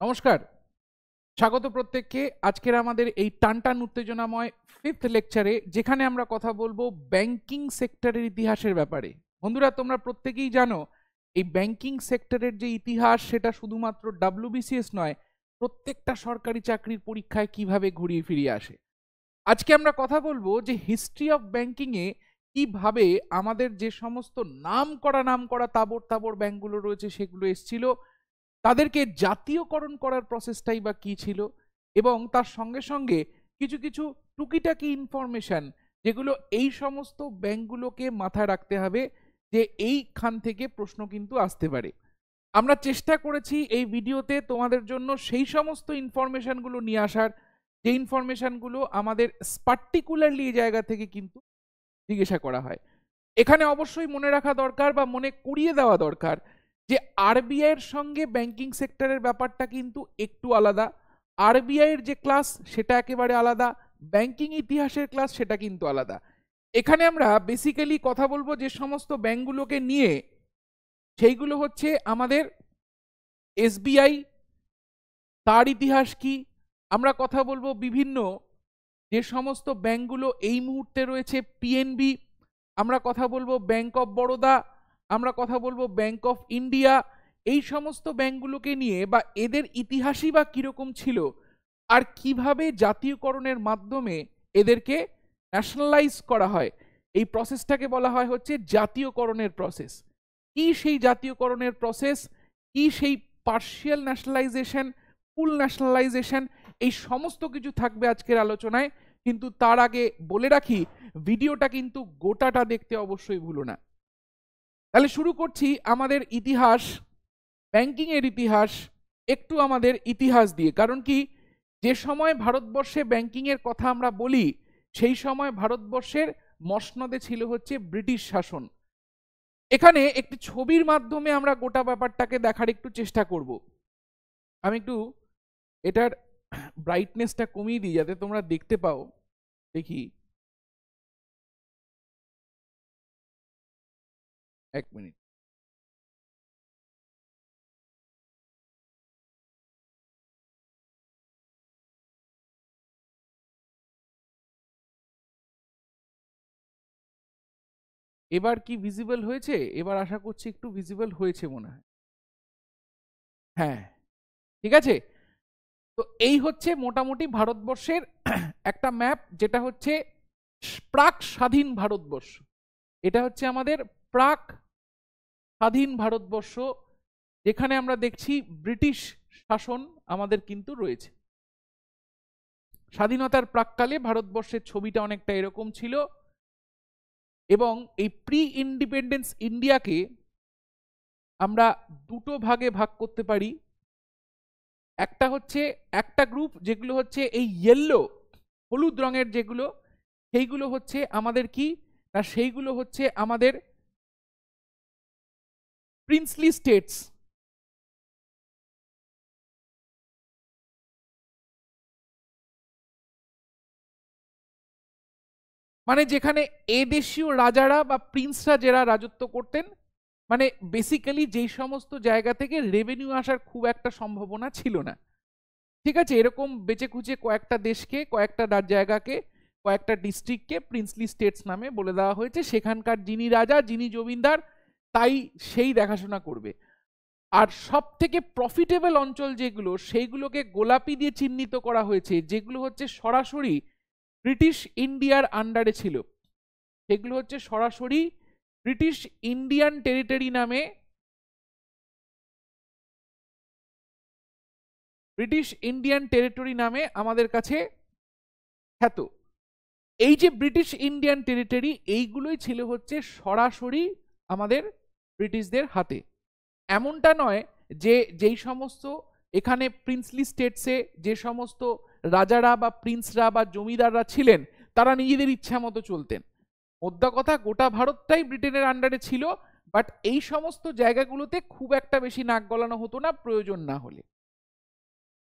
নমস্কার, স্বাগত প্রত্যেককে আজকের আমাদের এই টানটান উত্তেজনাময় 5th লেকচারে, যেখানে আমরা কথা বলবো ব্যাংকিং সেক্টরের ইতিহাসের ব্যাপারে। বন্ধুরা, তোমরা প্রত্যেকেই জানো এই ব্যাংকিং সেক্টরের যে ইতিহাস সেটা শুধুমাত্র WBCS নয়, প্রত্যেকটা সরকারি চাকরির পরীক্ষায় কিভাবে ঘুরিয়ে ফিরিয়ে আসে। আজকে আমরা কথা বলবো যে হিস্ট্রি অফ ব্যাংকিং এ কিভাবে আমাদের যে সমস্ত নাম করা তাবড় তাবড় ব্যাংকগুলো রয়েছে সেগুলো এসেছিল, তাদেরকে জাতীয়করণ করার প্রসেসটাই বা কি ছিল, এবং তার সঙ্গে সঙ্গে কিছু কিছু টুকিটাকি ইনফরমেশন যেগুলো এই সমস্ত ব্যাংকগুলোকে মাথায় রাখতে হবে, যে এইখান থেকে প্রশ্ন কিন্তু আসতে পারে। আমরা চেষ্টা করেছি এই ভিডিওতে তোমাদের জন্য সেই সমস্ত ইনফরমেশনগুলো নিয়ে আসার, যে ইনফরমেশনগুলো আমাদের পার্টিকুলারলি এই জায়গা থেকে কিন্তু জিজ্ঞাসা করা হয়। এখানে অবশ্যই মনে রাখা দরকার বা মনে করিয়ে দেওয়া দরকার যে আরবিআই এর সঙ্গে ব্যাংকিং সেক্টরের ব্যাপারটা কিন্তু একটু আলাদা। আরবিআই এর যে ক্লাস সেটা একেবারে আলাদা, ব্যাংকিং ইতিহাসের ক্লাস সেটা কিন্তু আলাদা। এখানে আমরা বেসিক্যালি কথা বলবো যে সমস্ত ব্যাংকগুলোকে নিয়ে, সেইগুলো হচ্ছে আমাদের এসবিআই, তার ইতিহাস কি। আমরা কথা বলবো বিভিন্ন যে সমস্ত ব্যাংকগুলো এই মুহূর্তে রয়েছে, পিএনবি, আমরা কথা বলবো ব্যাংক অফ বরোদা, আমরা কথা বলবো ব্যাংক অফ ইন্ডিয়া। এই সমস্ত ব্যাংকগুলোকে নিয়ে বা এদের ইতিহাসই বা কিরকম ছিল, আর কিভাবে জাতীয়করণের মাধ্যমে এদেরকে ন্যাশনালাইজ করা হয়, এই প্রসেসটাকে বলা হয় হচ্ছে জাতীয়করণের প্রসেস। কি সেই জাতীয়করণের প্রসেস, কি সেই পার্শিয়াল ন্যাশনালাইজেশন, ফুল ন্যাশনালাইজেশন, এই সমস্ত কিছু থাকবে আজকের আলোচনায়। কিন্তু তার আগে বলে রাখি, ভিডিওটা কিন্তু গোটাটা দেখতে অবশ্যই ভুলো না। তাহলে শুরু করছি আমাদের ইতিহাস, ব্যাংকিং এর ইতিহাস, একটু আমাদের ইতিহাস দিয়ে। কারণ কি, যে সময় ভারতবর্ষে ব্যাংকিং এর কথা আমরা বলি, সেই সময় ভারতবর্ষের মসনদে ছিল হচ্ছে ব্রিটিশ শাসন। এখানে একটি ছবির মাধ্যমে আমরা গোটা ব্যাপারটাকে দেখার একটু চেষ্টা করব। আমি একটু এটার ব্রাইটনেসটা কমিয়ে দিই যাতে তোমরা দেখতে পাও। দেখি, এক মিনিট। এবার কি ভিজিবল হয়েছে? এবার আশা করছি একটু ভিজিবল হয়েছে মনে হয়। হ্যাঁ, ঠিক আছে। তো এই হচ্ছে মোটামুটি ভারতবর্ষের একটা ম্যাপ, যেটা হচ্ছে প্রাক স্বাধীন ভারতবর্ষ। এটা হচ্ছে আমাদের প্রাক স্বাধীন ভারতবর্ষ, যেখানে আমরা দেখছি ব্রিটিশ শাসন আমাদের কিন্তু রয়েছে। স্বাধীনতার প্রাককালে ভারতবর্ষের ছবিটা অনেকটা এরকম ছিল, এবং এই প্রি ইন্ডিপেন্ডেন্স ইন্ডিয়াকে আমরা দুটো ভাগে ভাগ করতে পারি। একটা হচ্ছে একটা গ্রুপ যেগুলো হচ্ছে এই ইয়েলো, হলুদ রঙের যেগুলো, সেইগুলো হচ্ছে আমাদের কি না, সেইগুলো হচ্ছে আমাদের প্রিন্সলি স্টেটস। মানে যেখানে এদেশীয় রাজারা বা প্রিন্সরা যারা রাজত্ব করতেন, মানে বেসিক্যালি যেই সমস্ত জায়গা থেকে রেভিনিউ আসার খুব একটা সম্ভাবনা ছিল না। ঠিক আছে, এরকম বেঁচে খুঁজে কয়েকটা দেশকে, কয়েকটা জায়গাকে, কয়েকটা ডিস্ট্রিক্টকে প্রিন্সলি স্টেটস নামে বলে দেওয়া হয়েছে। সেখানকার যিনি রাজা, যিনি জমিদার, তাই সেই দেখাশোনা করবে। আর সব থেকে প্রফিটেবল অঞ্চল যেগুলো, সেইগুলোকে গোলাপি দিয়ে চিহ্নিত করা হয়েছে, যেগুলো হচ্ছে সরাসরি ব্রিটিশ ইন্ডিয়ার আন্ডারে ছিল। সেগুলো হচ্ছে সরাসরি ব্রিটিশ ইন্ডিয়ান টেরিটরি নামে, ব্রিটিশ ইন্ডিয়ান টেরিটরি নামে আমাদের কাছে খ্যাত। এই যে ব্রিটিশ ইন্ডিয়ান টেরিটরি, এইগুলোই ছিল হচ্ছে সরাসরি আমাদের ব্রিটিশদের হাতে। এমনটা নয় যে যেই সমস্ত এখানে প্রিন্সলি স্টেটসে যে সমস্ত রাজারা বা প্রিন্সরা বা জমিদাররা ছিলেন, তারা নিজেদের ইচ্ছা মতো চলতেন। মোদ্দা কথা, গোটা ভারতটাই ব্রিটেনের আন্ডারে ছিল, বাট এই সমস্ত জায়গাগুলোতে খুব একটা বেশি নাক গলানো হতো না প্রয়োজন না হলে।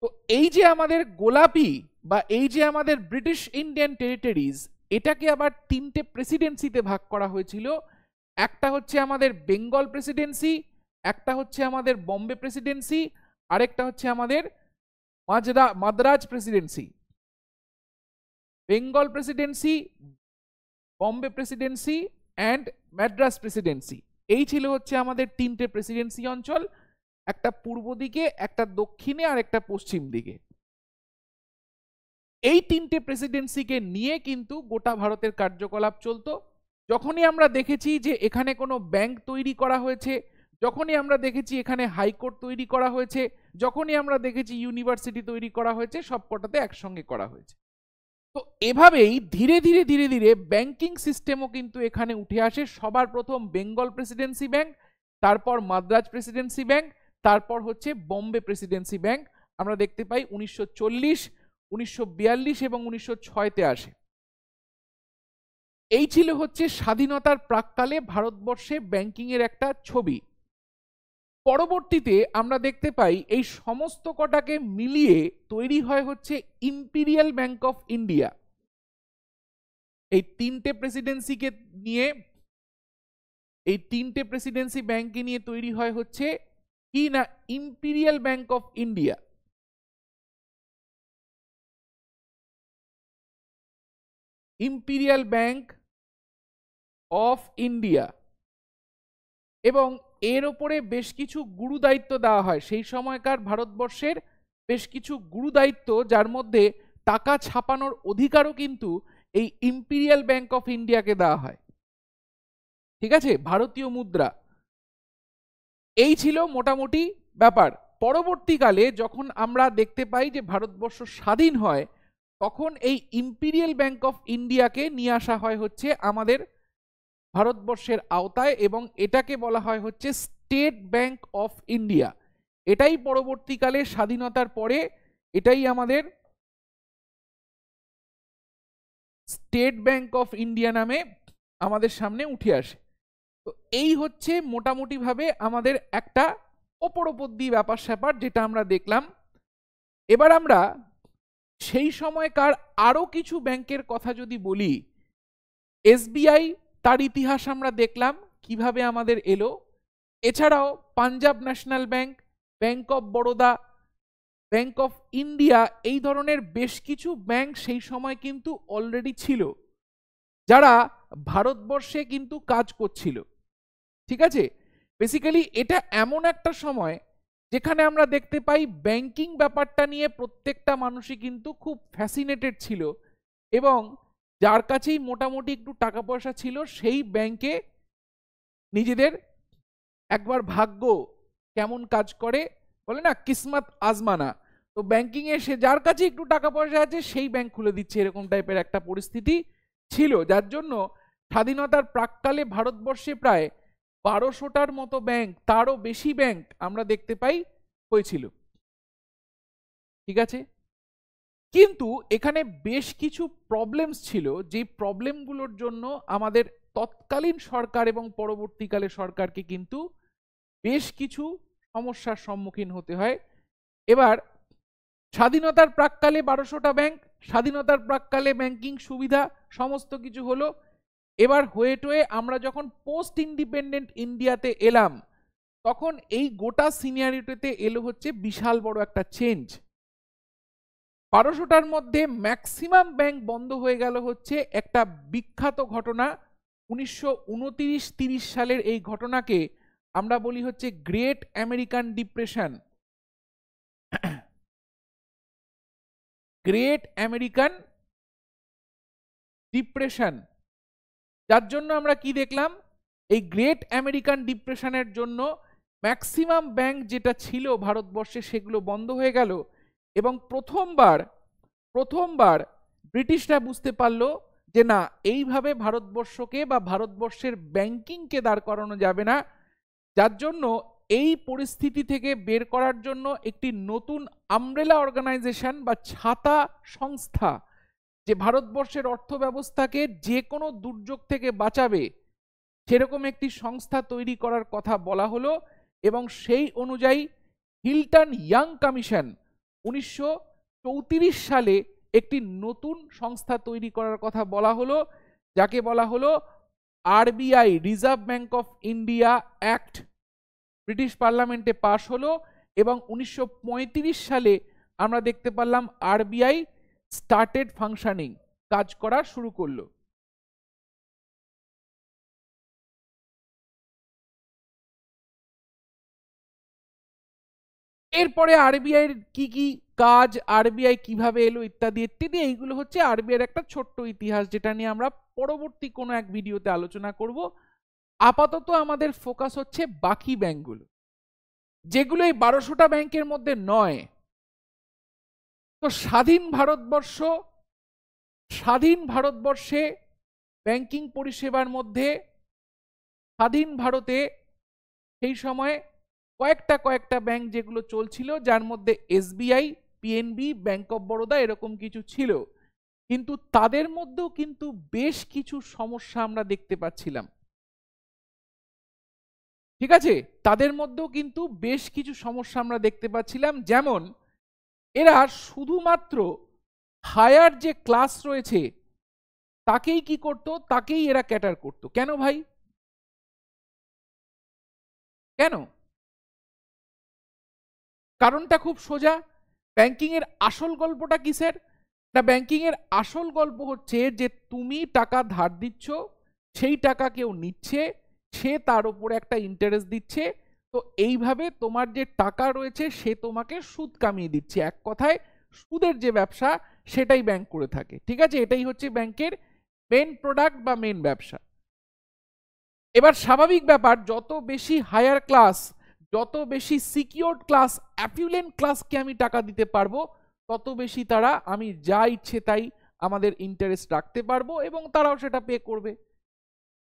তো এই যে আমাদের গোলাপি বা এই যে আমাদের ব্রিটিশ ইন্ডিয়ান টেরিটরিজ, এটাকে আবার তিনটে প্রেসিডেন্সিতে ভাগ করা হয়েছিল। একটা হচ্ছে আমাদের বেঙ্গল প্রেসিডেন্সি, একটা হচ্ছে আমাদের বম্বে প্রেসিডেন্সি, আরেকটা হচ্ছে আমাদের Madras Presidency, Bengal Presidency, Bombay Presidency and Madras Presidency. এই ছিল হচ্ছে আমাদের তিনটে প্রেসিডেন্সি অঞ্চল, একটা পূর্ব দিকে, একটা দক্ষিণে, আর একটা পশ্চিম দিকে। এই তিনটে প্রেসিডেন্সিকে নিয়ে কিন্তু গোটা ভারতের কার্যকলাপ চলতো। যখনই আমরা দেখেছি যে এখানে কোনো ব্যাংক তৈরি করা হয়েছে, যখনই আমরা দেখেছি এখানে হাইকোর্ট তৈরি করা হয়েছে, যখনই আমরা দেখেছি ইউনিভার্সিটি তৈরি করা হয়েছে, সবকটাতে একসঙ্গে করা হয়েছে। তো এভাবেই ধীরে ধীরে ধীরে ধীরে ব্যাংকিং সিস্টেমও কিন্তু এখানে উঠে আসে। সবার প্রথম বেঙ্গল প্রেসিডেন্সি ব্যাংক, তারপর মাদ্রাজ প্রেসিডেন্সি ব্যাংক, তারপর হচ্ছে বম্বে প্রেসিডেন্সি ব্যাংক। আমরা দেখতে পাই 1940, 1942 এবং 1906-তে আসে। এই ছিল হচ্ছে স্বাধীনতার প্রাক্কালে ভারতবর্ষে ব্যাংকিং এর একটা ছবি। পরবর্তীতে আমরা দেখতে পাই এই সমস্ত কটাকে মিলিয়ে তৈরি হয় হচ্ছে ইম্পিরিয়াল ব্যাংক অফ ইন্ডিয়া। এই তিনটে প্রেসিডেন্সিকে নিয়ে, এই তিনটে প্রেসিডেন্সি ব্যাংকে নিয়ে তৈরি হয় হচ্ছে কি না imperial bank of India. Imperial bank of India, এবং এর ওপরে বেশ কিছু গুরু দায়িত্ব দেওয়া হয়। সেই সময়কার ভারতবর্ষের বেশ কিছু গুরু দায়িত্ব, যার মধ্যে টাকা ছাপানোর অধিকারও কিন্তু এই ইম্পিরিয়াল ব্যাংক অফ ইন্ডিয়াকে দেওয়া হয়। ঠিক আছে, ভারতীয় মুদ্রা। এই ছিল মোটামুটি ব্যাপার। পরবর্তীকালে যখন আমরা দেখতে পাই যে ভারতবর্ষ স্বাধীন হয়, তখন এই ইম্পিরিয়াল ব্যাংক অফ ইন্ডিয়াকে নিয়ে আসা হয় হচ্ছে আমাদের ভারতবর্ষের আওতায়, এবং এটাকে বলা হয় হচ্ছে স্টেট ব্যাংক অফ ইন্ডিয়া। এটাই পরবর্তীকালে স্বাধীনতার পরে এটাই আমাদের স্টেট ব্যাংক অফ ইন্ডিয়া নামে আমাদের সামনে উঠে আসে। তো এই হচ্ছে মোটামুটি ভাবে আমাদের একটা ওপর দিয়ে ব্যাপার স্যাপার যেটা আমরা দেখলাম। এবার আমরা সেই সময়কার আরো কিছু ব্যাংকের কথা যদি বলি, এসবিআই, তার ইতিহাস আমরা দেখলাম কিভাবে আমাদের এলো। এছাড়াও Punjab national bank, bank of Baroda, bank of India, এই ধরনের বেশ কিছু ব্যাংক সেই সময় কিন্তু অলরেডি ছিল, যারা ভারতবর্ষে কিন্তু কাজ করছিল। ঠিক আছে, বেসিক্যালি এটা এমন একটা সময় যেখানে আমরা দেখতে পাই ব্যাংকিং ব্যাপারটা নিয়ে প্রত্যেকটা মানুষই কিন্তু খুব ফ্যাসিনেটেড ছিল, এবং যার কাছেই মোটামুটি একটু টাকা পয়সা ছিল সেই ব্যাংকে নিজেদের একবার ভাগ্য কেমন কাজ করে বলে না, কিসমত আজমানা। তো ব্যাংকিং এ সে যার কাছে একটু টাকা পয়সা আছে সেই ব্যাংক খুলে দিচ্ছে, এরকম টাইপের একটা পরিস্থিতি ছিল, যার জন্য স্বাধীনতার প্রাক্কালে ভারতবর্ষে প্রায় 1200টার মতো ব্যাংক, তারও বেশি ব্যাংক আমরা দেখতে পাই হয়েছিল। ঠিক আছে, কিন্তু এখানে বেশ কিছু প্রবলেমস ছিল, যে প্রবলেমগুলোর জন্য আমাদের তৎকালীন সরকার এবং পরবর্তীকালে সরকারকে কিন্তু বেশ কিছু সমস্যার সম্মুখীন হতে হয়। এবার স্বাধীনতার প্রাক্কালে 1200টা ব্যাংক, স্বাধীনতার প্রাক্কালে ব্যাংকিং সুবিধা সমস্ত কিছু হলো। এবার হয়ে টয়ে আমরা যখন পোস্ট ইন্ডিপেন্ডেন্ট ইন্ডিয়াতে এলাম, তখন এই গোটা সিনিয়রিটিতে এলো হচ্ছে বিশাল বড় একটা চেঞ্জ। 1200টার মধ্যে ম্যাক্সিমাম ব্যাংক বন্ধ হয়ে গেল হচ্ছে একটা বিখ্যাত ঘটনা। 1929-30 সালের এই ঘটনাকে আমরা বলি হচ্ছে great American depression. Great American depression, যার জন্য আমরা কি দেখলাম, এই গ্রেট আমেরিকান ডিপ্রেশনের জন্য ম্যাক্সিমাম ব্যাংক যেটা ছিল ভারতবর্ষে সেগুলো বন্ধ হয়ে গেল, এবং প্রথমবার ব্রিটিশরা বুঝতে পারলো যে না, এইভাবে ভারতবর্ষকে বা ভারতবর্ষের ব্যাংকিংকে দাঁড় করানো যাবে না। যার জন্য এই পরিস্থিতি থেকে বের করার জন্য একটি নতুন আমব্রেলা অর্গানাইজেশন বা ছাতা সংস্থা, যে ভারতবর্ষের অর্থ ব্যবস্থাকে যে কোনো দুর্যোগ থেকে বাঁচাবে, সেরকম একটি সংস্থা তৈরি করার কথা বলা হলো। এবং সেই অনুযায়ী হিল্টন ইয়াং কমিশন 1934 সালে একটি নতুন সংস্থা তৈরি করার কথা বলা হলো, যাকে বলা হলো RBI, reserve bank of India act. British পার্লামেন্টে পাশ হলো, এবং 1935 সালে আমরা দেখতে পারলাম আরবিআই স্টার্টেড ফাংশনিং, কাজ করা শুরু করলো। এরপরে আরবিআই এর কি কি কাজ, আরবিআই কিভাবে এলো ইত্যাদি ইত্যাদি, এইগুলো হচ্ছে আরবিআই এর একটা ছোট্ট ইতিহাস, যেটা নিয়ে আমরা পরবর্তী কোনো এক ভিডিওতে আলোচনা করব। আপাতত আমাদের ফোকাস হচ্ছে বাকি ব্যাংকগুলো, যেগুলো এই 1200টা ব্যাংকের মধ্যে নয়। তো স্বাধীন ভারতবর্ষে ব্যাংকিং পরিষেবার মধ্যে স্বাধীন ভারতে সেই সময় কয়েকটা ব্যাংক যেগুলো চলছিল, যার মধ্যে SBI, PNB, bank of Baroda এরকম কিছু ছিল। কিন্তু তাদের মধ্যেও কিন্তু বেশ কিছু সমস্যা আমরা দেখতে পাচ্ছিলাম। ঠিক আছে, তাদের মধ্যেও কিন্তু বেশ কিছু সমস্যা আমরা দেখতে পাচ্ছিলাম। যেমন এরা শুধুমাত্র হায়ার যে ক্লাস রয়েছে তাকেই কি করত, তাকেই এরা ক্যাটার করত। কেন ভাই, কেন? কারণটা খুব সোজা। ব্যাংকিং এর আসল গল্পটা কিসের? না, ব্যাংকিং এর আসল গল্প হচ্ছে যে তুমি টাকা ধার দিচ্ছ, সেই টাকা কেউ নিচ্ছে, সে তার উপরে একটা ইন্টারেস্ট দিচ্ছে। তো এইভাবে তোমার যে টাকা রয়েছে সে তোমাকে সুদ কামিয়ে দিচ্ছে। এক কথায় সুদের যে ব্যবসা সেটাই ব্যাংক করে থাকে। ঠিক আছে, এটাই হচ্ছে ব্যাংকের মেন প্রোডাক্ট বা মেন ব্যবসা। এবার স্বাভাবিক ব্যাপার, যত বেশি হায়ার ক্লাস, যত বেশি সিকিউরড ক্লাস, অ্যাফিউলেন্ট ক্লাসকে আমি টাকা দিতে পারবো, তত বেশি তারা আমি যা ইচ্ছে তাই আমাদের ইন্টারেস্ট রাখতে পারবো এবং তারাও সেটা পে করবে।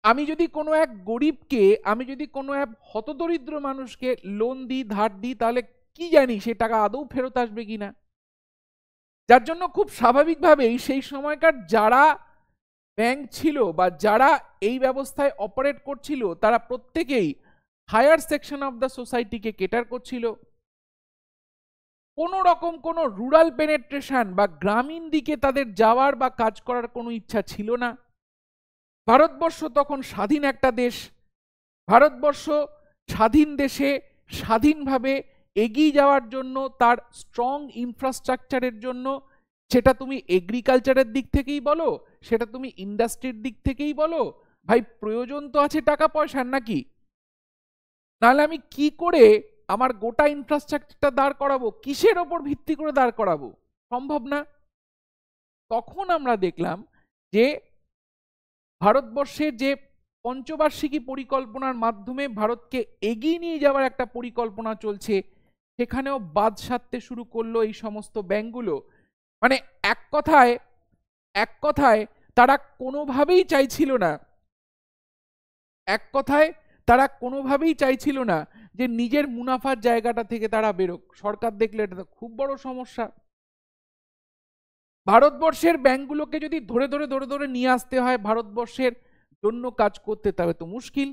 আমি যদি কোনো এক গরিবকে, আমি যদি কোনো এক হতদরিদ্র মানুষকে লোন দিই, ধার দিই, তাহলে কি জানি সে টাকা আদৌ ফেরত আসবে কিনা। যার জন্য খুব স্বাভাবিকভাবেই সেই সময়কার যারা ব্যাংক ছিল বা যারা এই ব্যবস্থায় অপারেট করছিল, তারা প্রত্যেকেই হায়ার সেকশন অফ দ্য সোসাইটিকে কেটার করছিল। কোনো রকম কোনো রুরাল পেনেট্রেশন বা গ্রামীণ দিকে তাদের যাওয়ার বা কাজ করার কোনো ইচ্ছা ছিল না। ভারতবর্ষ তখন স্বাধীন একটা দেশ। ভারতবর্ষ স্বাধীন দেশে স্বাধীনভাবে এগিয়ে যাওয়ার জন্য, তার স্ট্রং ইনফ্রাস্ট্রাকচারের জন্য, সেটা তুমি এগ্রিকালচারের দিক থেকেই বলো, সেটা তুমি ইন্ডাস্ট্রির দিক থেকেই বলো, ভাই প্রয়োজন তো আছে টাকা পয়সার, নাকি? নাহলে আমি কি করে আমার গোটা ইনফ্রাস্ট্রাকচারটা দাঁড় করাবো? কিসের ওপর ভিত্তি করে দাঁড় করাবো? সম্ভব না। তখন আমরা দেখলাম যে ভারতবর্ষের যে পঞ্চবার্ষিকী পরিকল্পনার মাধ্যমে ভারতকে এগিয়ে নিয়ে যাওয়ার একটা পরিকল্পনা চলছে, সেখানেও বাদ সাধতে শুরু করলো এই সমস্ত ব্যাংকগুলো। মানে এক কথায় তারা কোনোভাবেই চাইছিল না, যে নিজের মুনাফার জায়গাটা থেকে তারা বেরোক। সরকার দেখলে এটা তো খুব বড় সমস্যা। ভারতবর্ষের ব্যাংকগুলোকে যদি ধরে ধরে নিয়ে আসতে হয় ভারতবর্ষের জন্য কাজ করতে, তবে তো মুশকিল।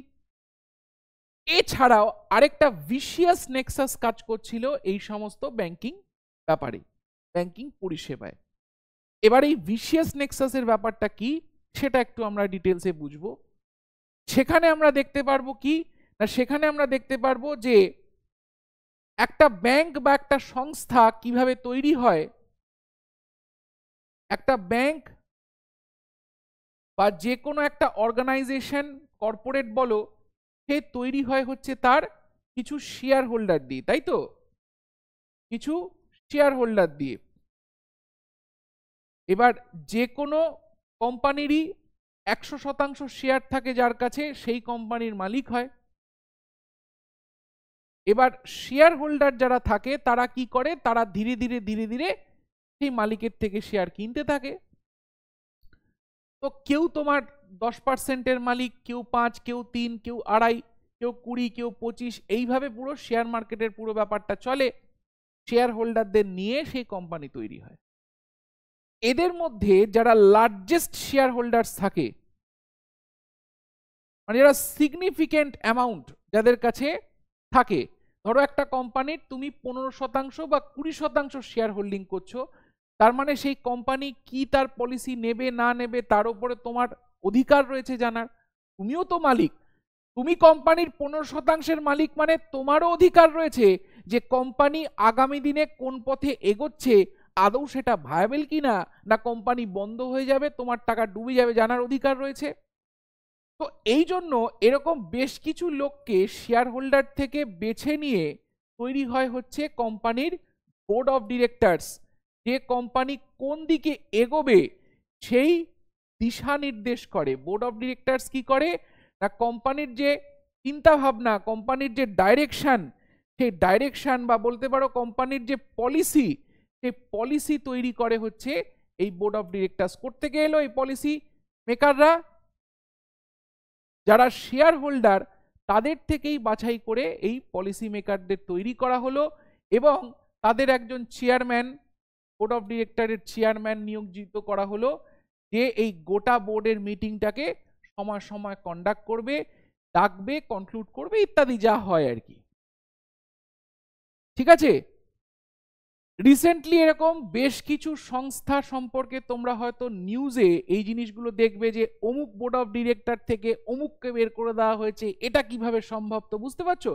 এছাড়াও আরেকটা ভিশিয়াস নেক্সাস কাজ করছিল এই সমস্ত ব্যাংকিং ব্যাপারে, ব্যাংকিং পরিষেবায়। এবার এই ভিশিয়াস নেক্সাসের ব্যাপারটা কি সেটা একটু আমরা ডিটেলসে বুঝবো। সেখানে আমরা দেখতে পারবো কি না, সেখানে আমরা দেখতে পারবো যে একটা ব্যাংক বা একটা সংস্থা কিভাবে তৈরি হয়। একটা ব্যাংক বা যে কোনো একটা অর্গানাইজেশন, কর্পোরেট বলো, সে তৈরি হয় হচ্ছে তার কিছু শেয়ার হোল্ডার দিয়ে, তাই তো? কিছু শেয়ার হোল্ডার দিয়ে। এবার যে কোনো কোম্পানিরই 100% শেয়ার থাকে যার কাছে, সেই কোম্পানির মালিক হয়। এবার শেয়ার হোল্ডার যারা থাকে তারা কি করে, তারা ধীরে ধীরে সেই মালিকের থেকে শেয়ার কিনতে থাকে। তো কেউ তোমার 10%-এর মালিক, কেউ 5, কেউ 3, কেউ 2.5, কেউ 20, কেউ 25, এইভাবে পুরো শেয়ার মার্কেটের পুরো ব্যাপারটা চলে। শেয়ার হোল্ডারদের নিয়ে সেই কোম্পানি তৈরি হয়। এদের মধ্যে যারা লার্জেস্ট শেয়ার হোল্ডার্স থাকে, মানে যারা সিগনিফিকেন্ট অ্যামাউন্ট যাদের কাছে থাকে, ধরো একটা কোম্পানির তুমি 15% বা 20% শেয়ার হোল্ডিং করছো, তার মানে সেই কোম্পানি কি তার পলিসি নেবে না নেবে তার উপরে তোমার অধিকার রয়েছে জানার। তুমিও তো মালিক, তুমি কোম্পানির 15%-এর মালিক, মানে তোমারও অধিকার রয়েছে যে কোম্পানি আগামী দিনে কোন পথে এগোচ্ছে, আদৌ সেটা ভায়াবল কিনা, না কোম্পানি বন্ধ হয়ে যাবে, তোমার টাকা ডুবে যাবে, জানার অধিকার রয়েছে। তো এই জন্য এরকম বেশ কিছু লোককে শেয়ার হোল্ডার থেকে বেছে নিয়ে তৈরি হয় হচ্ছে কোম্পানির বোর্ড অফ ডিরেক্টরস, যে কোম্পানি কোন দিকে এগোবে সেই দিশা নির্দেশ করে। বোর্ড অফ ডিরেক্টরস কি করে না, কোম্পানির যে চিন্তা ভাবনা, কোম্পানির যে ডাইরেকশন, সেই ডাইরেকশন বা বলতে পারো কোম্পানির যে পলিসি, সেই পলিসি তৈরি করে হচ্ছে এই বোর্ড অফ ডিরেক্টরস। করতে এলো এই পলিসি মেকাররা, যারা শেয়ার হোল্ডার তাদের থেকেই বাছাই করে এই পলিসি মেকারদের তৈরি করা হলো, এবং তাদের একজন চেয়ারম্যান, বোর্ড অফ ডিরেক্টরের চেয়ারম্যান নিয়োজিত করা হলো, যে এই গোটা বোর্ডের মিটিংটাকে সময় সময় কন্ডাক্ট করবে, ডাকবে, কনক্লুড করবে, ইত্যাদি যা হয় আর কি। ঠিক আছে, রিসেন্টলি এরকম বেশ কিছু সংস্থা সম্পর্কে তোমরা হয়তো নিউজে এই জিনিসগুলো দেখবে, যে অমুক বোর্ড অফ ডিরেক্টর থেকে অমুককে বের করে দেওয়া হয়েছে, এটা কিভাবে সম্ভব? তো বুঝতে পারছো,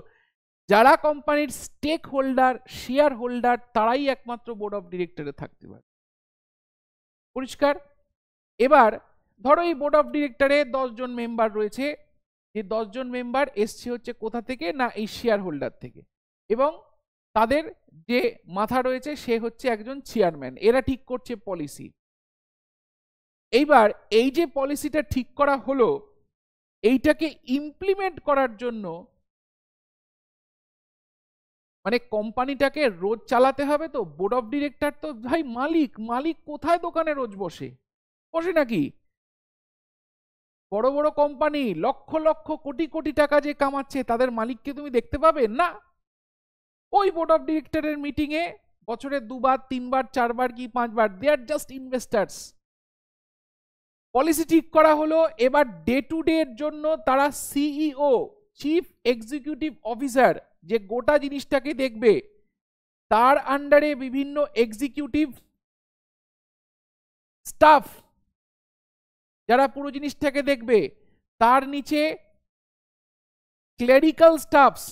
যারা কোম্পানির স্টেক হোল্ডার, শেয়ার হোল্ডার, তারাই একমাত্র বোর্ড অফ ডিরেক্টরে থাকতে পারে। পরিষ্কার? এবার ধরো এই বোর্ড অফ ডিরেক্টরে 10 জন মেম্বার রয়েছে, যে 10 জন মেম্বার এসছে হচ্ছে কোথা থেকে না, এই শেয়ার হোল্ডার থেকে, এবং তাদের যে মাথা রয়েছে সে হচ্ছে একজন চেয়ারম্যান, এরা ঠিক করছে পলিসি। এইবার এই যে পলিসিটা ঠিক করা হলো, এইটাকে ইমপ্লিমেন্ট করার জন্য মানে কোম্পানিটাকে রোজ চালাতে হবে, তো বোর্ড অফ ডিরেক্টর তো ভাই মালিক, মালিক কোথায় দোকানে রোজ বসে? বসে নাকি? বড় বড় কোম্পানি লক্ষ লক্ষ কোটি কোটি টাকা যে কামাচ্ছে, তাদের মালিককে তুমি দেখতে পাবে না। ওই বোর্ড অফ ডিরেক্টরের মিটিং এ বছরে 2বার 3বার 4বার কি 5বার, দে আর জাস্ট ইনভেস্টার্স। পলিসি ঠিক করা হলো, এবার ডে টু ডে এর জন্য তারা সিইও, চিফ এক্সিকিউটিভ অফিসার, যে গোটা জিনিসটাকে দেখবে, তার আন্ডারে বিভিন্ন এক্সিকিউটিভ স্টাফ যারা পুরো জিনিসটাকে দেখবে, তার নিচে ক্লেরিক্যাল স্টাফস।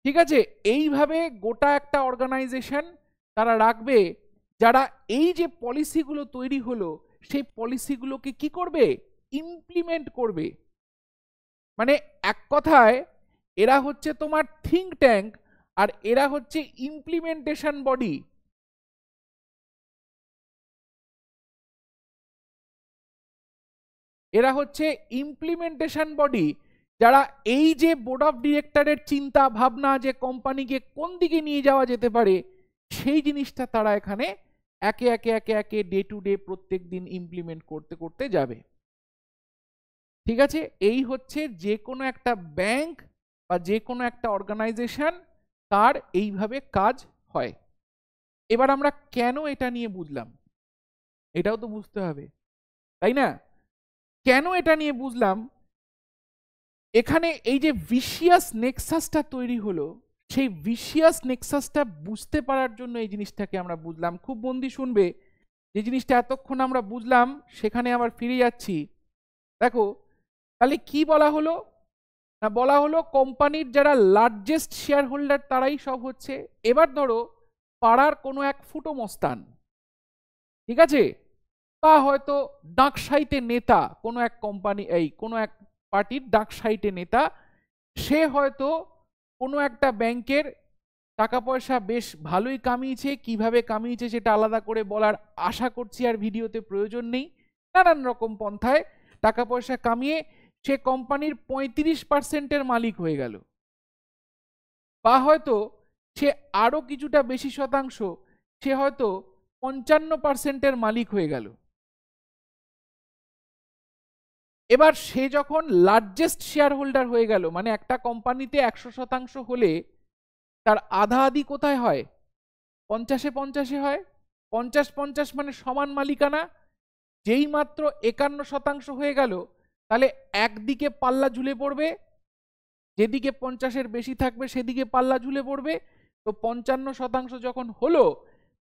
ঠিক আছে, এইভাবে গোটা একটা অর্গানাইজেশন তারা রাখবে, যারা এই যে পলিসিগুলো তৈরি হলো সেই পলিসিগুলোকে কি করবে, ইমপ্লিমেন্ট করবে। মানে এক কথায় এরা হচ্ছে তোমার থিঙ্ক ট্যাঙ্ক, আর এরা হচ্ছে ইমপ্লিমেন্টেশন বডি। এরা হচ্ছে ইমপ্লিমেন্টেশন বডি, যারা এই যে বোর্ড অফ ডিরেক্টরের চিন্তা ভাবনা, যে কোম্পানিকে কোন দিকে নিয়ে যাওয়া যেতে পারে, সেই জিনিসটা তারা এখানে একে একে একে একে ডে টু ডে প্রত্যেক দিন ইমপ্লিমেন্ট করতে করতে যাবে। ঠিক আছে, এই হচ্ছে যে কোনো একটা ব্যাংক বা যে কোনো একটা অর্গানাইজেশন, তার এইভাবে কাজ হয়। এবার আমরা কেন এটা নিয়ে বুঝলাম, এটাও তো বুঝতে হবে, তাই না? কেন এটা নিয়ে বুঝলাম, এখানে এই যে ভিশিয়াস নেক্সাসটা তৈরি হলো, সেই ভিশিয়াস নেক্সাসটা বুঝতে পারার জন্য এই জিনিসটাকে আমরা বুঝলাম। খুব মন দিয়ে শুনবে, যে জিনিসটা এতক্ষণ আমরা বুঝলাম সেখানে আবার ফিরে যাচ্ছি। দেখো, তাহলে কি বলা হলো না, বলা হলো কোম্পানির যারা লার্জেস্ট শেয়ার হোল্ডার তারাই সব হচ্ছে। এবার ধরো পাড়ার কোনো এক ফুটো মস্তান, ঠিক আছে, বা হয়তো ডাকসাইটে নেতা, কোনো এক কোম্পানি, এই কোনো এক পার্টির ডাকসাইটে নেতা, সে হয়তো কোনো একটা ব্যাংকের টাকা পয়সা বেশ ভালোই কামিয়েছে, কিভাবে কামিয়েছে সেটা আলাদা করে বলার আশা করছি আর ভিডিওতে প্রয়োজন নেই। নানান রকম পন্থায় টাকা পয়সা কামিয়ে সে কোম্পানির 35%-এর মালিক হয়ে গেল, বা হয়তো সে আরো কিছুটা বেশি শতাংশ, সে হয়তো 55%-এর মালিক হয়ে গেল। এবার সে যখন লার্জেস্ট শেয়ার হোল্ডার হয়ে গেল, মানে একটা কোম্পানিতে 100% হলে তার আধা আধি কোথায় হয়, 50-50 হয়। 50-50 মানে সমান মালিকানা। যেই মাত্র 51% হয়ে গেল, তাহলে একদিকে পাল্লা ঝুলে পড়বে, যেদিকে 50-এর বেশি থাকবে সেদিকে পাল্লা ঝুলে পড়বে। তো 55% যখন হলো,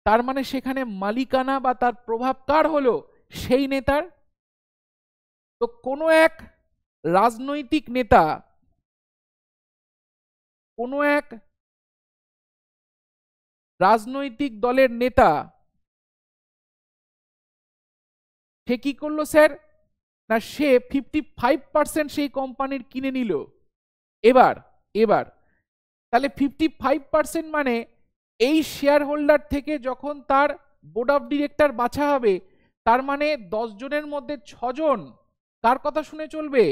তার মানে সেখানে মালিকানা বা তার প্রভাব কার হলো, সেই নেতার। তো কোনো এক রাজনৈতিক নেতা, কোনো এক রাজনৈতিক দলের নেতা সে কি করলো স্যার, না সে 55% সেই কোম্পানির কিনে নিল। এবার এবার তাহলে 55% মানে এই শেয়ার হোল্ডার থেকে যখন তার বোর্ড অফ ডিরেক্টর বাছা হবে, তার মানে 10 জনের মধ্যে 6 জন কার কথা শুনে চলবে,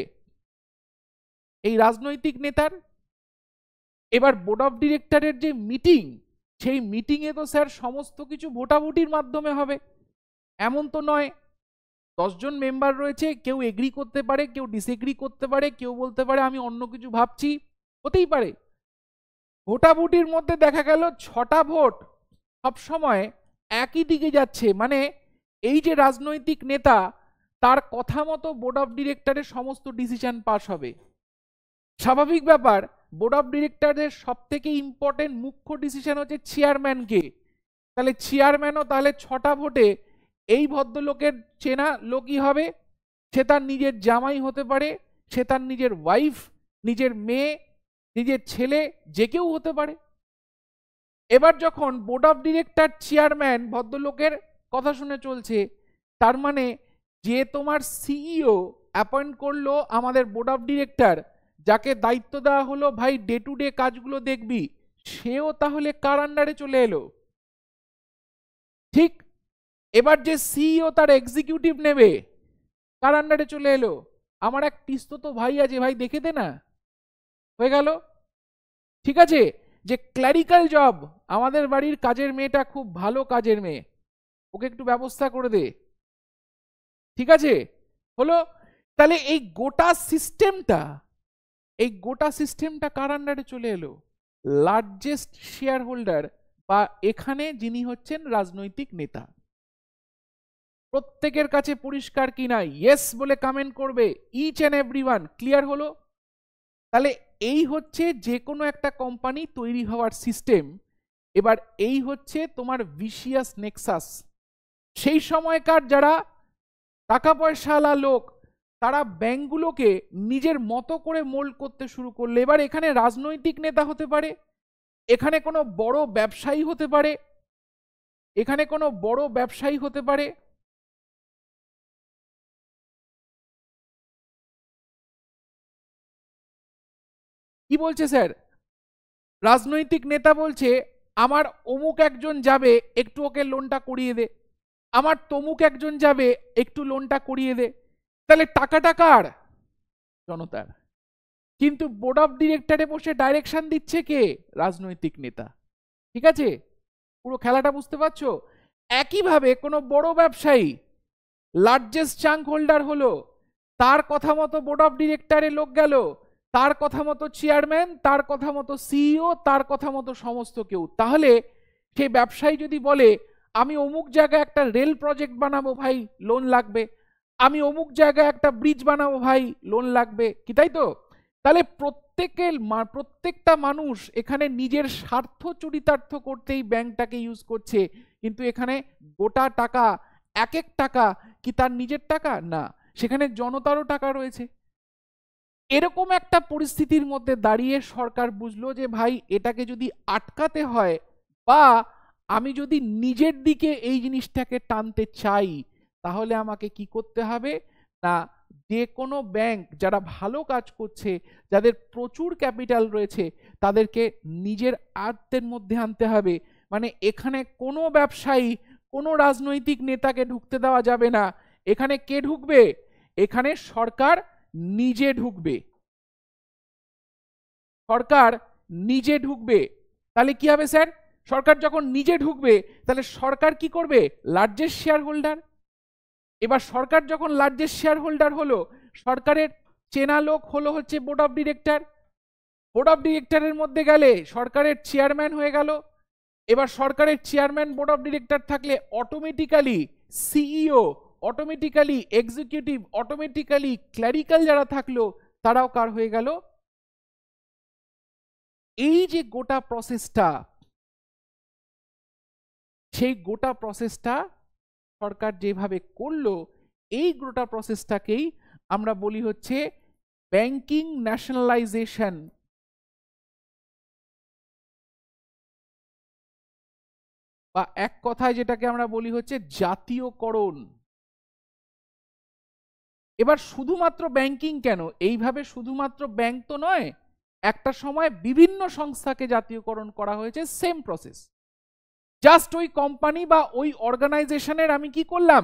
এই রাজনৈতিক নেতার। এবার বোর্ড অফ ডিরেক্টরের যে মিটিং, সেই মিটিং এ তো স্যার সমস্ত কিছু ভোটাভুটির মাধ্যমে হবে, এমন তো নয়। 10 জন মেম্বার রয়েছে, কেউ এগ্রি করতে পারে, কেউ ডিসএগ্রি করতে পারে, কেউ বলতে পারে আমি অন্য কিছু ভাবছি, হতেই পারে। ভোটাভুটির মধ্যে দেখা গেল 6টা ভোট সবসময় একই দিকে যাচ্ছে, মানে এই যে রাজনৈতিক নেতা তার কথা মতো বোর্ড অফ ডিরেক্টরের সমস্ত ডিসিশন পাস হবে। স্বাভাবিক ব্যাপার, বোর্ড অফ ডিরেক্টরের সব থেকে ইম্পর্টেন্ট মুখ্য ডিসিশন হচ্ছে চেয়ারম্যানকে, তাহলে চেয়ারম্যানও তাহলে 6টা ভোটে এই ভদ্রলোকের চেনা লোকই হবে। সে তার নিজের জামাই হতে পারে, সে তার নিজের ওয়াইফ, নিজের মেয়ে, নিজের ছেলে, যে কেউ হতে পারে। এবার যখন বোর্ড অফ ডিরেক্টর চেয়ারম্যান ভদ্রলোকের কথা শুনে চলছে, তার মানে যে তোমার সিইও অ্যাপয়েন্ট করলো আমাদের বোর্ড অফ ডিরেক্টর, যাকে দায়িত্ব দেওয়া হলো ভাই ডে টু ডে কাজগুলো দেখবি, সেও তাহলে কার আন্ডারে চলে এলো। ঠিক এবার যে সিইও তার এক্সিকিউটিভ নেবে, কার আন্ডারে চলে এলো, আমার এক পিস্ততো ভাই আছে, ভাই দেখে দে না, হয়ে গেল। ঠিক আছে, যে ক্লারিক্যাল জব, আমাদের বাড়ির কাজের মেয়েটা খুব ভালো কাজের মেয়ে, ওকে একটু ব্যবস্থা করে দে, ঠিক আছে, হলো। তাহলে এই গোটা সিস্টেমটা কার আন্ডারে চলে এলো, লার্জেস্ট শেয়ার হোল্ডার বা এখানে যিনি হচ্ছেন রাজনৈতিক নেতা। প্রত্যেকের কাছে পরিষ্কার কিনা ইয়েস বলে কমেন্ট করবে, ইচ এন্ড এভরিওয়ান, ক্লিয়ার হলো। তাহলে এই হচ্ছে যে কোনো একটা কোম্পানি তৈরি হওয়ার সিস্টেম। এবার এই হচ্ছে তোমার ভিশিয়াস নেক্সাস। সেই সময়কার যারা টাকা পয়সাওয়ালা লোক, তারা ব্যাংকগুলোকে নিজের মতো করে মোল্ড করতে শুরু করলে। এবার এখানে রাজনৈতিক নেতা হতে পারে, এখানে কোনো বড় ব্যবসায়ী হতে পারে, এখানে কোনো বড় ব্যবসায়ী হতে পারে। কি বলছে স্যার, রাজনৈতিক নেতা বলছে আমার অমুক একজন যাবে, একটু ওকে লোনটা করিয়ে দে, আমার তমুক একজন যাবে, একটু লোনটা করিয়ে দে। তাহলে টাকাটা কার, জনতার। কিন্তু বোর্ড অফ ডিরেক্টরে বসে ডাইরেকশন দিচ্ছে কে, রাজনৈতিক নেতা। ঠিক আছে, পুরো খেলাটা বুঝতে পারছো। একইভাবে কোনো বড় ব্যবসায়ী লার্জেস্ট চাঙ্ক হোল্ডার হলো, তার কথা মতো বোর্ড অফ ডিরেক্টরে লোক গেল, তার কথা মতো চেয়ারম্যান, তার কথা মতো সিইও, তার কথা মতো সমস্ত কেউ। তাহলে সেই ব্যবসায়ী যদি বলে আমি অমুক জায়গায় একটা রেল প্রজেক্ট বানাবো ভাই, লোন লাগবে, আমি অমুক জায়গায় একটা ব্রিজ বানাবো ভাই, লোন লাগবে, কি তাই তো? তাহলে প্রত্যেকটা মানুষ এখানে নিজের স্বার্থ চরিতার্থ করতেই ব্যাংকটাকে ইউজ করছে। কিন্তু এখানে গোটা টাকা, এক এক টাকা কি তার নিজের টাকা না, সেখানে জনতারও টাকা রয়েছে। এরকম একটা পরিস্থিতির মধ্যে দাঁড়িয়ে সরকার বুঝলো যে ভাই এটাকে যদি আটকাতে হয়, বা আমি যদি নিজের দিকে এই জিনিসটাকে টানতে চাই, তাহলে আমাকে কি করতে হবে না, যে কোনো ব্যাংক যারা ভালো কাজ করছে, যাদের প্রচুর ক্যাপিটাল রয়েছে, তাদেরকে নিজের আয়ত্তের মধ্যে আনতে হবে। মানে এখানে কোনো ব্যবসায়ী, কোনো রাজনৈতিক নেতাকে ঢুকতে দেওয়া যাবে না। এখানে কে ঢুকবে, এখানে সরকার নিজে ঢুকবে, সরকার নিজে ঢুকবে। তাহলে কি হবে স্যার, সরকার যখন নিজে ঢুকবে, তাহলে সরকার কি করবে, লার্জেস্ট শেয়ার হোল্ডার। এবার সরকার যখন লার্জেস্ট শেয়ার হোল্ডার হলো, সরকারের চেনা লোক হলো হচ্ছে board of director. Board of ডিরেক্টরের মধ্যে গেলে সরকারের চেয়ারম্যান হয়ে গেল। এবার সরকারের চেয়ারম্যান বোর্ড অফ ডিরেক্টর থাকলে automatically CEO, automatically executive, automatically clerical যারা থাকলো তারাও কার হয়ে গেল। এই যে গোটা প্রসেসটা, সেই গোটা প্রসেসটা সরকার যেভাবে করলো, এই গোটা প্রসেসটাকেই আমরা বলি হচ্ছে ব্যাংকিং ন্যাশনালাইজেশন। বা এক কথায় যেটাকে আমরা বলি হচ্ছে জাতীয়করণ। এবার শুধুমাত্র ব্যাংকিং কেন, এইভাবে শুধুমাত্র ব্যাংক তো নয়, একটা সময় বিভিন্ন সংস্থাকে জাতীয়করণ করা হয়েছে, সেম প্রসেস। জাস্ট ওই কোম্পানি বা ওই অর্গানাইজেশনের আমি কি করলাম,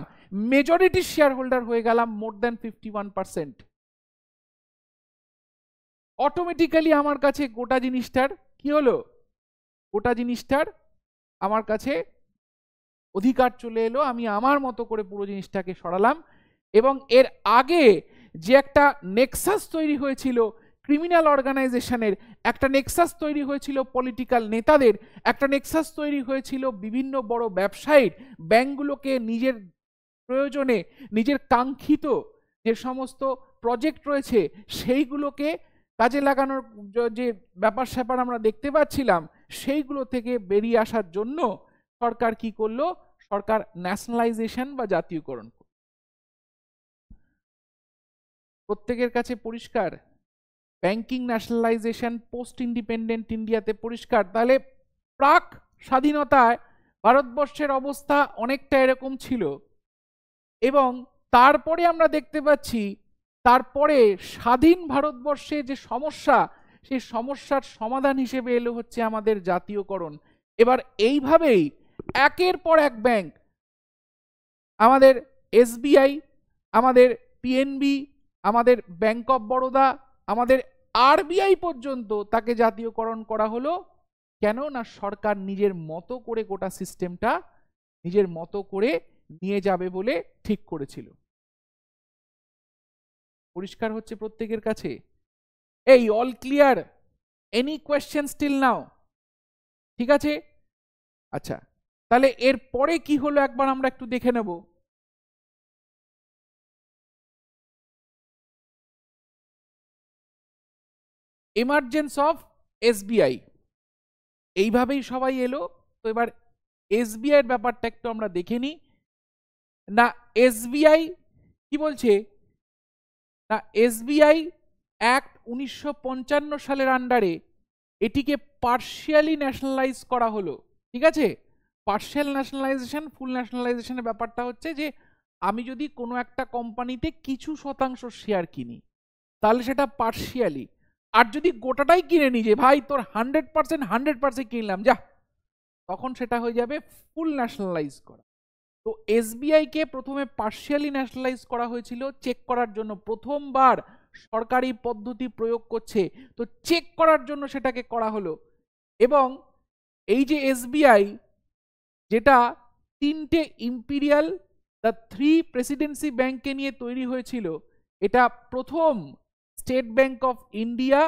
মেজরিটি শেয়ার হোল্ডার হয়ে গেলাম, মোর দ্যান 51%। অটোমেটিক্যালি আমার কাছে গোটা জিনিসটার কি হলো, গোটা জিনিসটার আমার কাছে অধিকার চলে এলো, আমি আমার মতো করে পুরো জিনিসটাকে সরালাম। এবং এর আগে যে একটা নেক্সাস তৈরি হয়েছিল ক্রিমিনাল অর্গানাইজেশনের, একটা নেক্সাস তৈরি হয়েছিল পলিটিক্যাল নেতাদের, একটা নেক্সাস তৈরি হয়েছিল বিভিন্ন বড় ব্যবসায়ীর, ব্যাংকগুলোকে নিজের প্রয়োজনে, নিজের কাঙ্ক্ষিত যে সমস্ত প্রজেক্ট রয়েছে সেইগুলোকে কাজে লাগানোর যে ব্যাপার স্যাপার আমরা দেখতে পাচ্ছিলাম, সেইগুলো থেকে বেরিয়ে আসার জন্য সরকার কি করলো, সরকার ন্যাশনালাইজেশন বা জাতীয়করণ। প্রত্যেকের কাছে পরিষ্কার, ব্যাংকিং ন্যাশনালাইজেশন পোস্ট ইন্ডিপেন্ডেন্ট ইন্ডিয়াতে পরিষ্কার। তাহলে প্রাক স্বাধীনতায় ভারতবর্ষের অবস্থা অনেকটা এরকম ছিল, এবং তারপরে আমরা দেখতে পাচ্ছি তারপরে স্বাধীন ভারতবর্ষে যে সমস্যা, সেই সমস্যার সমাধান হিসেবে এলো হচ্ছে আমাদের জাতীয়করণ। এবার এইভাবেই একের পর এক ব্যাংক, আমাদের এসবিআই, আমাদের পিএনবি, আমাদের ব্যাংক অফ বরোদা, আমাদের আরবিআই পর্যন্ত তাকে জাতীয়করণ করা হলো। কেন না সরকার নিজের মতো করে গোটা সিস্টেমটা নিজের মতো করে নিয়ে যাবে বলে ঠিক করেছিল। পরিষ্কার হচ্ছে প্রত্যেকের কাছে? এই all clear? Any question still now? ঠিক আছে, আচ্ছা, তাহলে এর পরে কি হলো একবার আমরা একটু দেখে নেব। এমার্জেন্স অফ এসবিআই, এইভাবেই সবাই এলো। তো এবার এসবিআই এর ব্যাপারটা একটু আমরা দেখে নিই। না এসবিআই কি বলছে, না এসবিআই অ্যাক্ট 1955 সালের আন্ডারে এটিকে পার্শিয়ালি ন্যাশনালাইজ করা হলো। ঠিক আছে, পার্শিয়াল ন্যাশনালাইজেশন, ফুল ন্যাশনালাইজেশনের ব্যাপারটা হচ্ছে যে আমি যদি কোনো একটা কোম্পানিতে কিছু শতাংশ শেয়ার কিনি তাহলে সেটা পার্শিয়ালি, আর যদি গোটাটাই কিনে নি যে ভাই তোর 100% কিনলাম যা, তখন সেটা হয়ে যাবে ফুল ন্যাশনালাইজ করা। তো এসবিআই কে প্রথমে পার্শিয়ালি ন্যাশনালাইজ করা হয়েছিল চেক করার জন্য, প্রথমবার সরকারি পদ্ধতি প্রয়োগ করছে তো চেক করার জন্য সেটাকে করা হলো। এবং এই যে এসবিআই, যেটা তিনটে ইম্পিরিয়াল, দ্য থ্রি প্রেসিডেন্সি ব্যাংককে নিয়ে তৈরি হয়েছিল, এটা প্রথম স্টেট ব্যাংক অফ ইন্ডিয়া,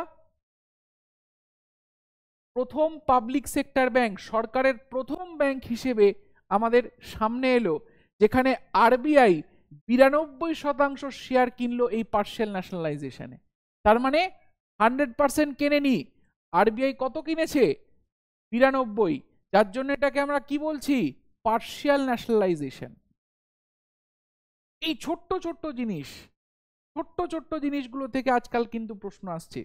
প্রথম পাবলিক সেক্টর ব্যাংক, সরকারের প্রথম ব্যাংক হিসেবে আমাদের সামনে এলো, যেখানে আরবিআই 92% শেয়ার কিনলো এই পার্শিয়াল ন্যাশনালাইজেশনে। তার মানে 100% কেনেনি, আরবিআই কত কিনেছে, 92, যার জন্য এটাকে আমরা কি বলছি, পার্শিয়াল ন্যাশনালাইজেশন। এই ছোট্ট ছোট্ট জিনিস, ছোট্ট ছোট্ট জিনিসগুলো থেকে আজকাল কিন্তু প্রশ্ন আসছে।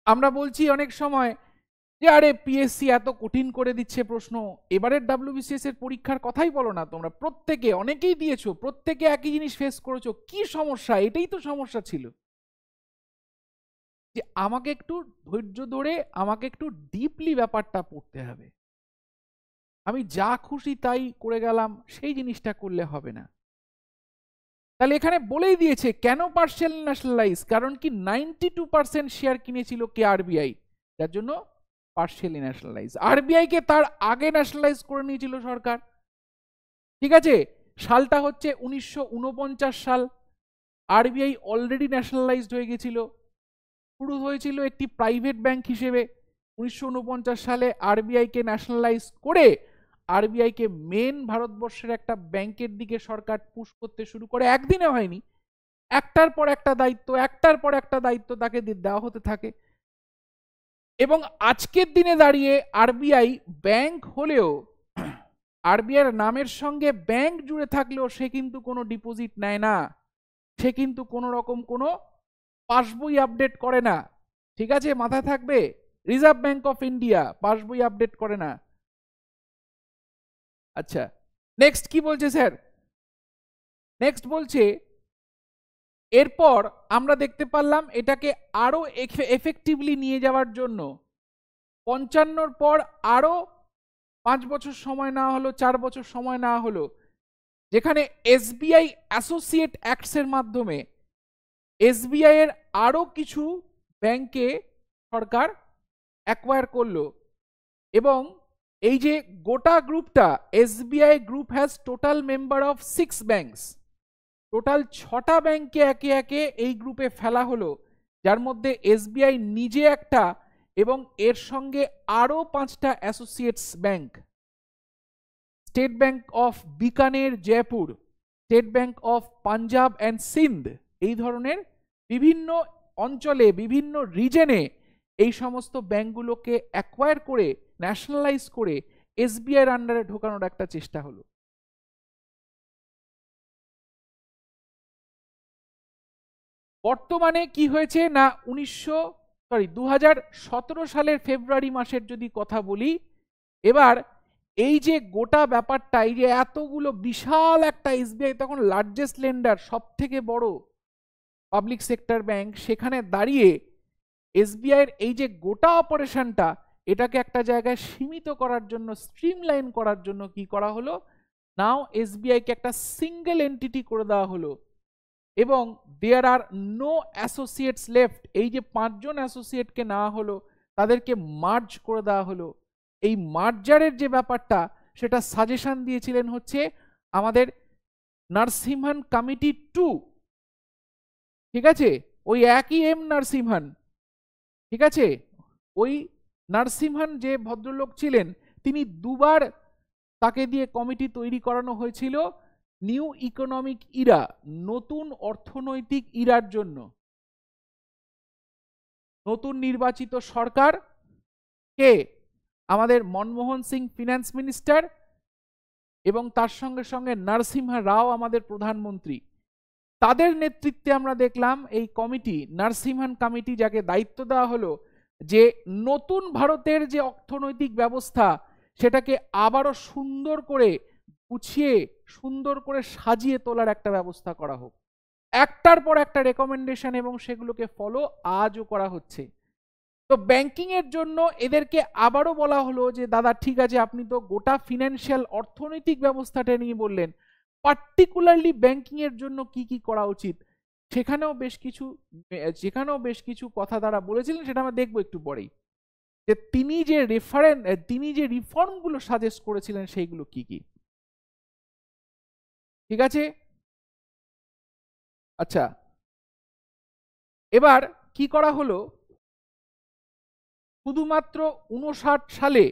আমরা বলছি অনেক সময় যে আরে পিএসসি এত কঠিন করে দিচ্ছে প্রশ্ন, এবারের ডাব্লিউবিসিএস এর পরীক্ষার কথাই বলো না, তোমরা প্রত্যেকে অনেকেই দিয়েছো, প্রত্যেকে একই জিনিস ফেস করেছো, কি সমস্যা? এটাই তো সমস্যা ছিল যে আমাকে একটু ধৈর্য ধরে আমাকে একটু ডিপলি ব্যাপারটা পড়তে হবে, আমি যা খুশি তাই করে গেলাম সেই জিনিসটা করলে হবে না। তাহলে এখানে বলেই দিয়েছে কেন পার্শিয়াল ন্যাশনালাইজ, কারণ কি 92% শেয়ার কিনেছিল কে, আরবিআই, যার জন্য পার্শিয়ালি ন্যাশনালাইজ। আরবিআই কে তার আগে ন্যাশনালাইজ করে নিয়েছিল সরকার। ঠিক আছে, সালটা হচ্ছে 1949 সাল, আরবিআই অলরেডি ন্যাশনালাইজড হয়ে গেছিল, শুরু হয়েছিল একটি প্রাইভেট ব্যাংক হিসেবে। 1949 সালে আরবিআই কে ন্যাশনালাইজ করে আরবিআই কে মেন ভারতবর্ষের একটা ব্যাংকের দিকে সরকার পুশ করতে শুরু করে। একদিনে হয়নি, একটার পর একটা দায়িত্ব, একটার পর একটা দায়িত্ব তাকে দেওয়া হতে থাকে। এবং আজকের দিনে দাঁড়িয়ে আরবিআই ব্যাংক হলেও, আরবিআই এর নামের সঙ্গে ব্যাংক জুড়ে থাকলেও সে কিন্তু কোনো ডিপোজিট নেয় না, সে কিন্তু কোনো রকম কোনো পাসবই আপডেট করে না। ঠিক আছে, মাথায় থাকবে, reserve bank of India passbook update করে না। আচ্ছা, নেক্সট কি বলছে স্যার? নেক্সট বলছে এরপর আমরা দেখতে পারলাম এটাকে আরো এফেক্টিভলি নিয়ে যাওয়ার জন্য 55 পর আরো 5 বছর সময় নেওয়া হলো, 4 বছর সময় নেওয়া হলো, যেখানে এসবিআই অ্যাসোসিয়েট অ্যাক্টস এর মাধ্যমে এসবিআই এর আরো কিছু ব্যাংকে সরকার অ্যাকোয়ার করলো। এবং এই যে গোটা গ্রুপটা, SBI group has total member of 6 banks, total 6টা ব্যাংকে একে একে এই গ্রুপে ফেলা হলো, যার মধ্যে এসবিআই নিজে একটা এবং এর সঙ্গে আরো 5টা associates bank, state bank of Bikaner Jaipur, state bank of Punjab and Sindh, এই ধরনের বিভিন্ন অঞ্চলে বিভিন্ন রিজনে এই সমস্ত ব্যাংকগুলোকে অ্যাকোয়ার করে ন্যাশনালাইজ করে এসবিআই এর আন্ডারে ঢোকানোর একটা চেষ্টা হলো। বর্তমানে কি হয়েছে না 2017 সালের ফেব্রুয়ারি মাসের যদি কথা বলি, এবার এই যে গোটা ব্যাপারটা, এই যে এতগুলো বিশাল একটা এসবিআই তখন লার্জেস্ট লেন্ডার, সব থেকে বড় পাবলিক সেক্টর ব্যাংক, সেখানে দাঁড়িয়ে এসবিআই এর এই যে গোটা অপারেশনটা, এটাকে একটা জায়গায় সীমিত করার জন্য, স্ট্রিমলাইন করার জন্য কি করা হলো, নাও এসবিআই কে একটা সিঙ্গেল এন্টিটি করে দেওয়া হলো এবং দেয়ার আর নো অ্যাসোসিয়েটস লেফট। এই যে 5 জন অ্যাসোসিয়েটকে নেওয়া হলো তাদেরকে মার্জ করে দেওয়া হলো। এই মার্জারের যে ব্যাপারটা, সেটা সাজেশন দিয়েছিলেন হচ্ছে আমাদের নরসিংহান কমিটি 2, ঠিক আছে, ওই একই এম নরসিংহান, ঠিক আছে, ওই নরসিংহান যে ভদ্রলোক ছিলেন তিনি দুবার তাকে দিয়ে কমিটি তৈরি করানো হয়েছিল নিউ ইকোনমিক ইরা, নতুন অর্থনৈতিক ইরার জন্য। নতুন নির্বাচিত সরকার কে, আমাদের মনমোহন সিং ফিনান্স মিনিস্টার এবং তার সঙ্গে সঙ্গে নরসিংহা রাও আমাদের প্রধানমন্ত্রী, তাদের নেতৃত্বে আমরা দেখলাম এই কমিটি, নরসিংহান কমিটি, যাকে দায়িত্ব দেওয়া হলো যে নতুন ভারতের যে অর্থনৈতিক ব্যবস্থা সেটাকে আবারও সুন্দর করে গুছিয়ে, সুন্দর করে সাজিয়ে তোলার একটা ব্যবস্থা করা হোক। একটার পর একটা রেকমেন্ডেশন এবং সেগুলোকে ফলো আজও করা হচ্ছে। তো ব্যাংকিং এর জন্য এদেরকে আবারও বলা হলো যে দাদা ঠিক আছে, আপনি তো গোটা ফিনান্সিয়াল অর্থনৈতিক ব্যবস্থাটা নিয়ে বললেন, পার্টিকুলারলি ব্যাংকিং এর জন্য কি কি করা উচিত, সেখানেও বেশ কিছু কথা তারা বলেছিলেন, সেটা আমরা দেখবো একটু পরেই, যে তিনি যে রিফর্মগুলো সাজেস্ট করেছিলেন সেইগুলো কি কি। ঠিক আছে, আচ্ছা, এবার কি করা হলো, শুধুমাত্র 59 সালে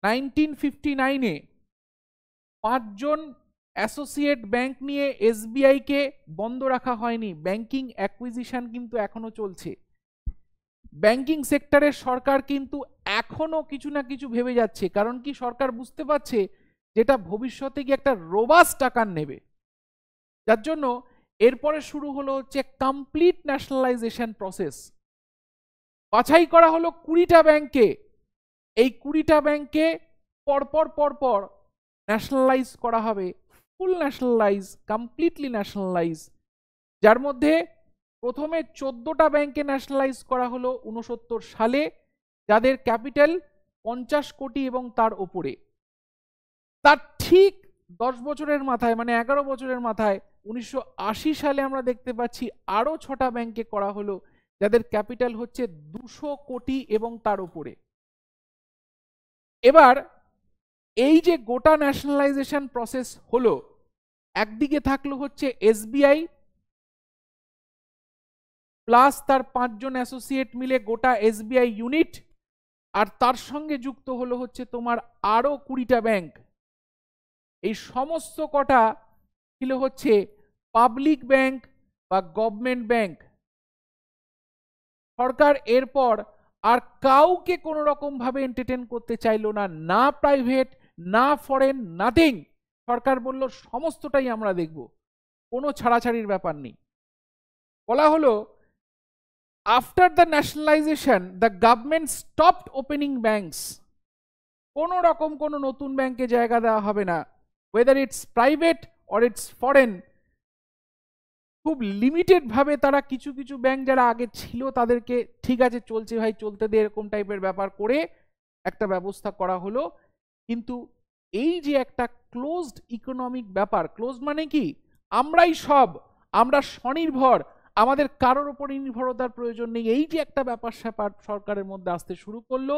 1959-এ 5 জন অ্যাসোসিয়েট ব্যাংক নিয়ে এসবিআই কে বন্ধ রাখা হয়নি, ব্যাংকিং অ্যাকুইজিশন কিন্তু এখনো চলছে। ব্যাংকিং সেক্টরের সরকার কিন্তু এখনো কিছু না কিছু ভেবে যাচ্ছে, কারণ কি সরকার বুঝতে পারছে যেটা ভবিষ্যতে গিয়ে একটা রোবাস্ট আকার নেবে, যার জন্য এরপরে শুরু হলো হচ্ছে কমপ্লিট ন্যাশনালাইজেশন প্রসেস। বাছাই করা হলো 20টা ব্যাংকে, এই 20টা ব্যাংকে পরপর ন্যাশনালাইজ করা হবে, ফুল ন্যাশনালাইজ, কমপ্লিটলি ন্যাশনালাইজ, যার মধ্যে প্রথমে 14টা ব্যাংকে ন্যাশনালাইজ করা হলো 69 সালে, যাদের ক্যাপিটাল 50 কোটি এবং তার উপরে। তার ঠিক 10 বছরের মাথায়, মানে 11 বছরের মাথায় 1980 সালে আমরা দেখতে পাচ্ছি আরো 6টা ব্যাংকে করা হলো, যাদের ক্যাপিটাল হচ্ছে 200 কোটি এবং তার উপরে। এবার এই যে গোটা ন্যাশনালাইজেশন প্রসেস হলো, একদিকে থাকলো হচ্ছে এসবিআই প্লাস তার 5 জন অ্যাসোসিয়েট মিলে গোটা এসবিআই ইউনিট, আর তার সঙ্গে যুক্ত হলো হচ্ছে তোমার আরো 20টা ব্যাংক। এই সমস্ত কটা ছিল হচ্ছে পাবলিক ব্যাংক বা গভর্নমেন্ট ব্যাংক। সরকার এরপর আর কাউকে কোনো রকম ভাবে এন্টারটেইন করতে চাইলো না, না প্রাইভেট না ফরেন, নাথিং। সরকার বলল সমস্তটাই আমরা দেখব, কোনো ছাড়াছাড়ির ব্যাপার নেই। বলা হলো after the nationalisation the government stopped opening banks, কোনো রকম কোনো নতুন ব্যাংকে জায়গা দেওয়া হবে না, whether it's private or it's foreign. খুব লিমিটেড ভাবে তারা কিছু কিছু ব্যাংক যারা আগে ছিল তাদেরকে ঠিক আছে চলছে ভাই চলতে দে এরকম টাইপের ব্যাপার করে একটা ব্যবস্থা করা হলো। কিন্তু এই যে একটা ক্লোজড ইকোনমিক ব্যাপার, ক্লোজ মানে কি আমরাই সব, আমরা স্বনির্ভর, আমাদের কারোর উপর নির্ভরতার প্রয়োজন নেই, এই যে একটা ব্যাপার স্যাপার সরকারের মধ্যে আসতে শুরু করলো,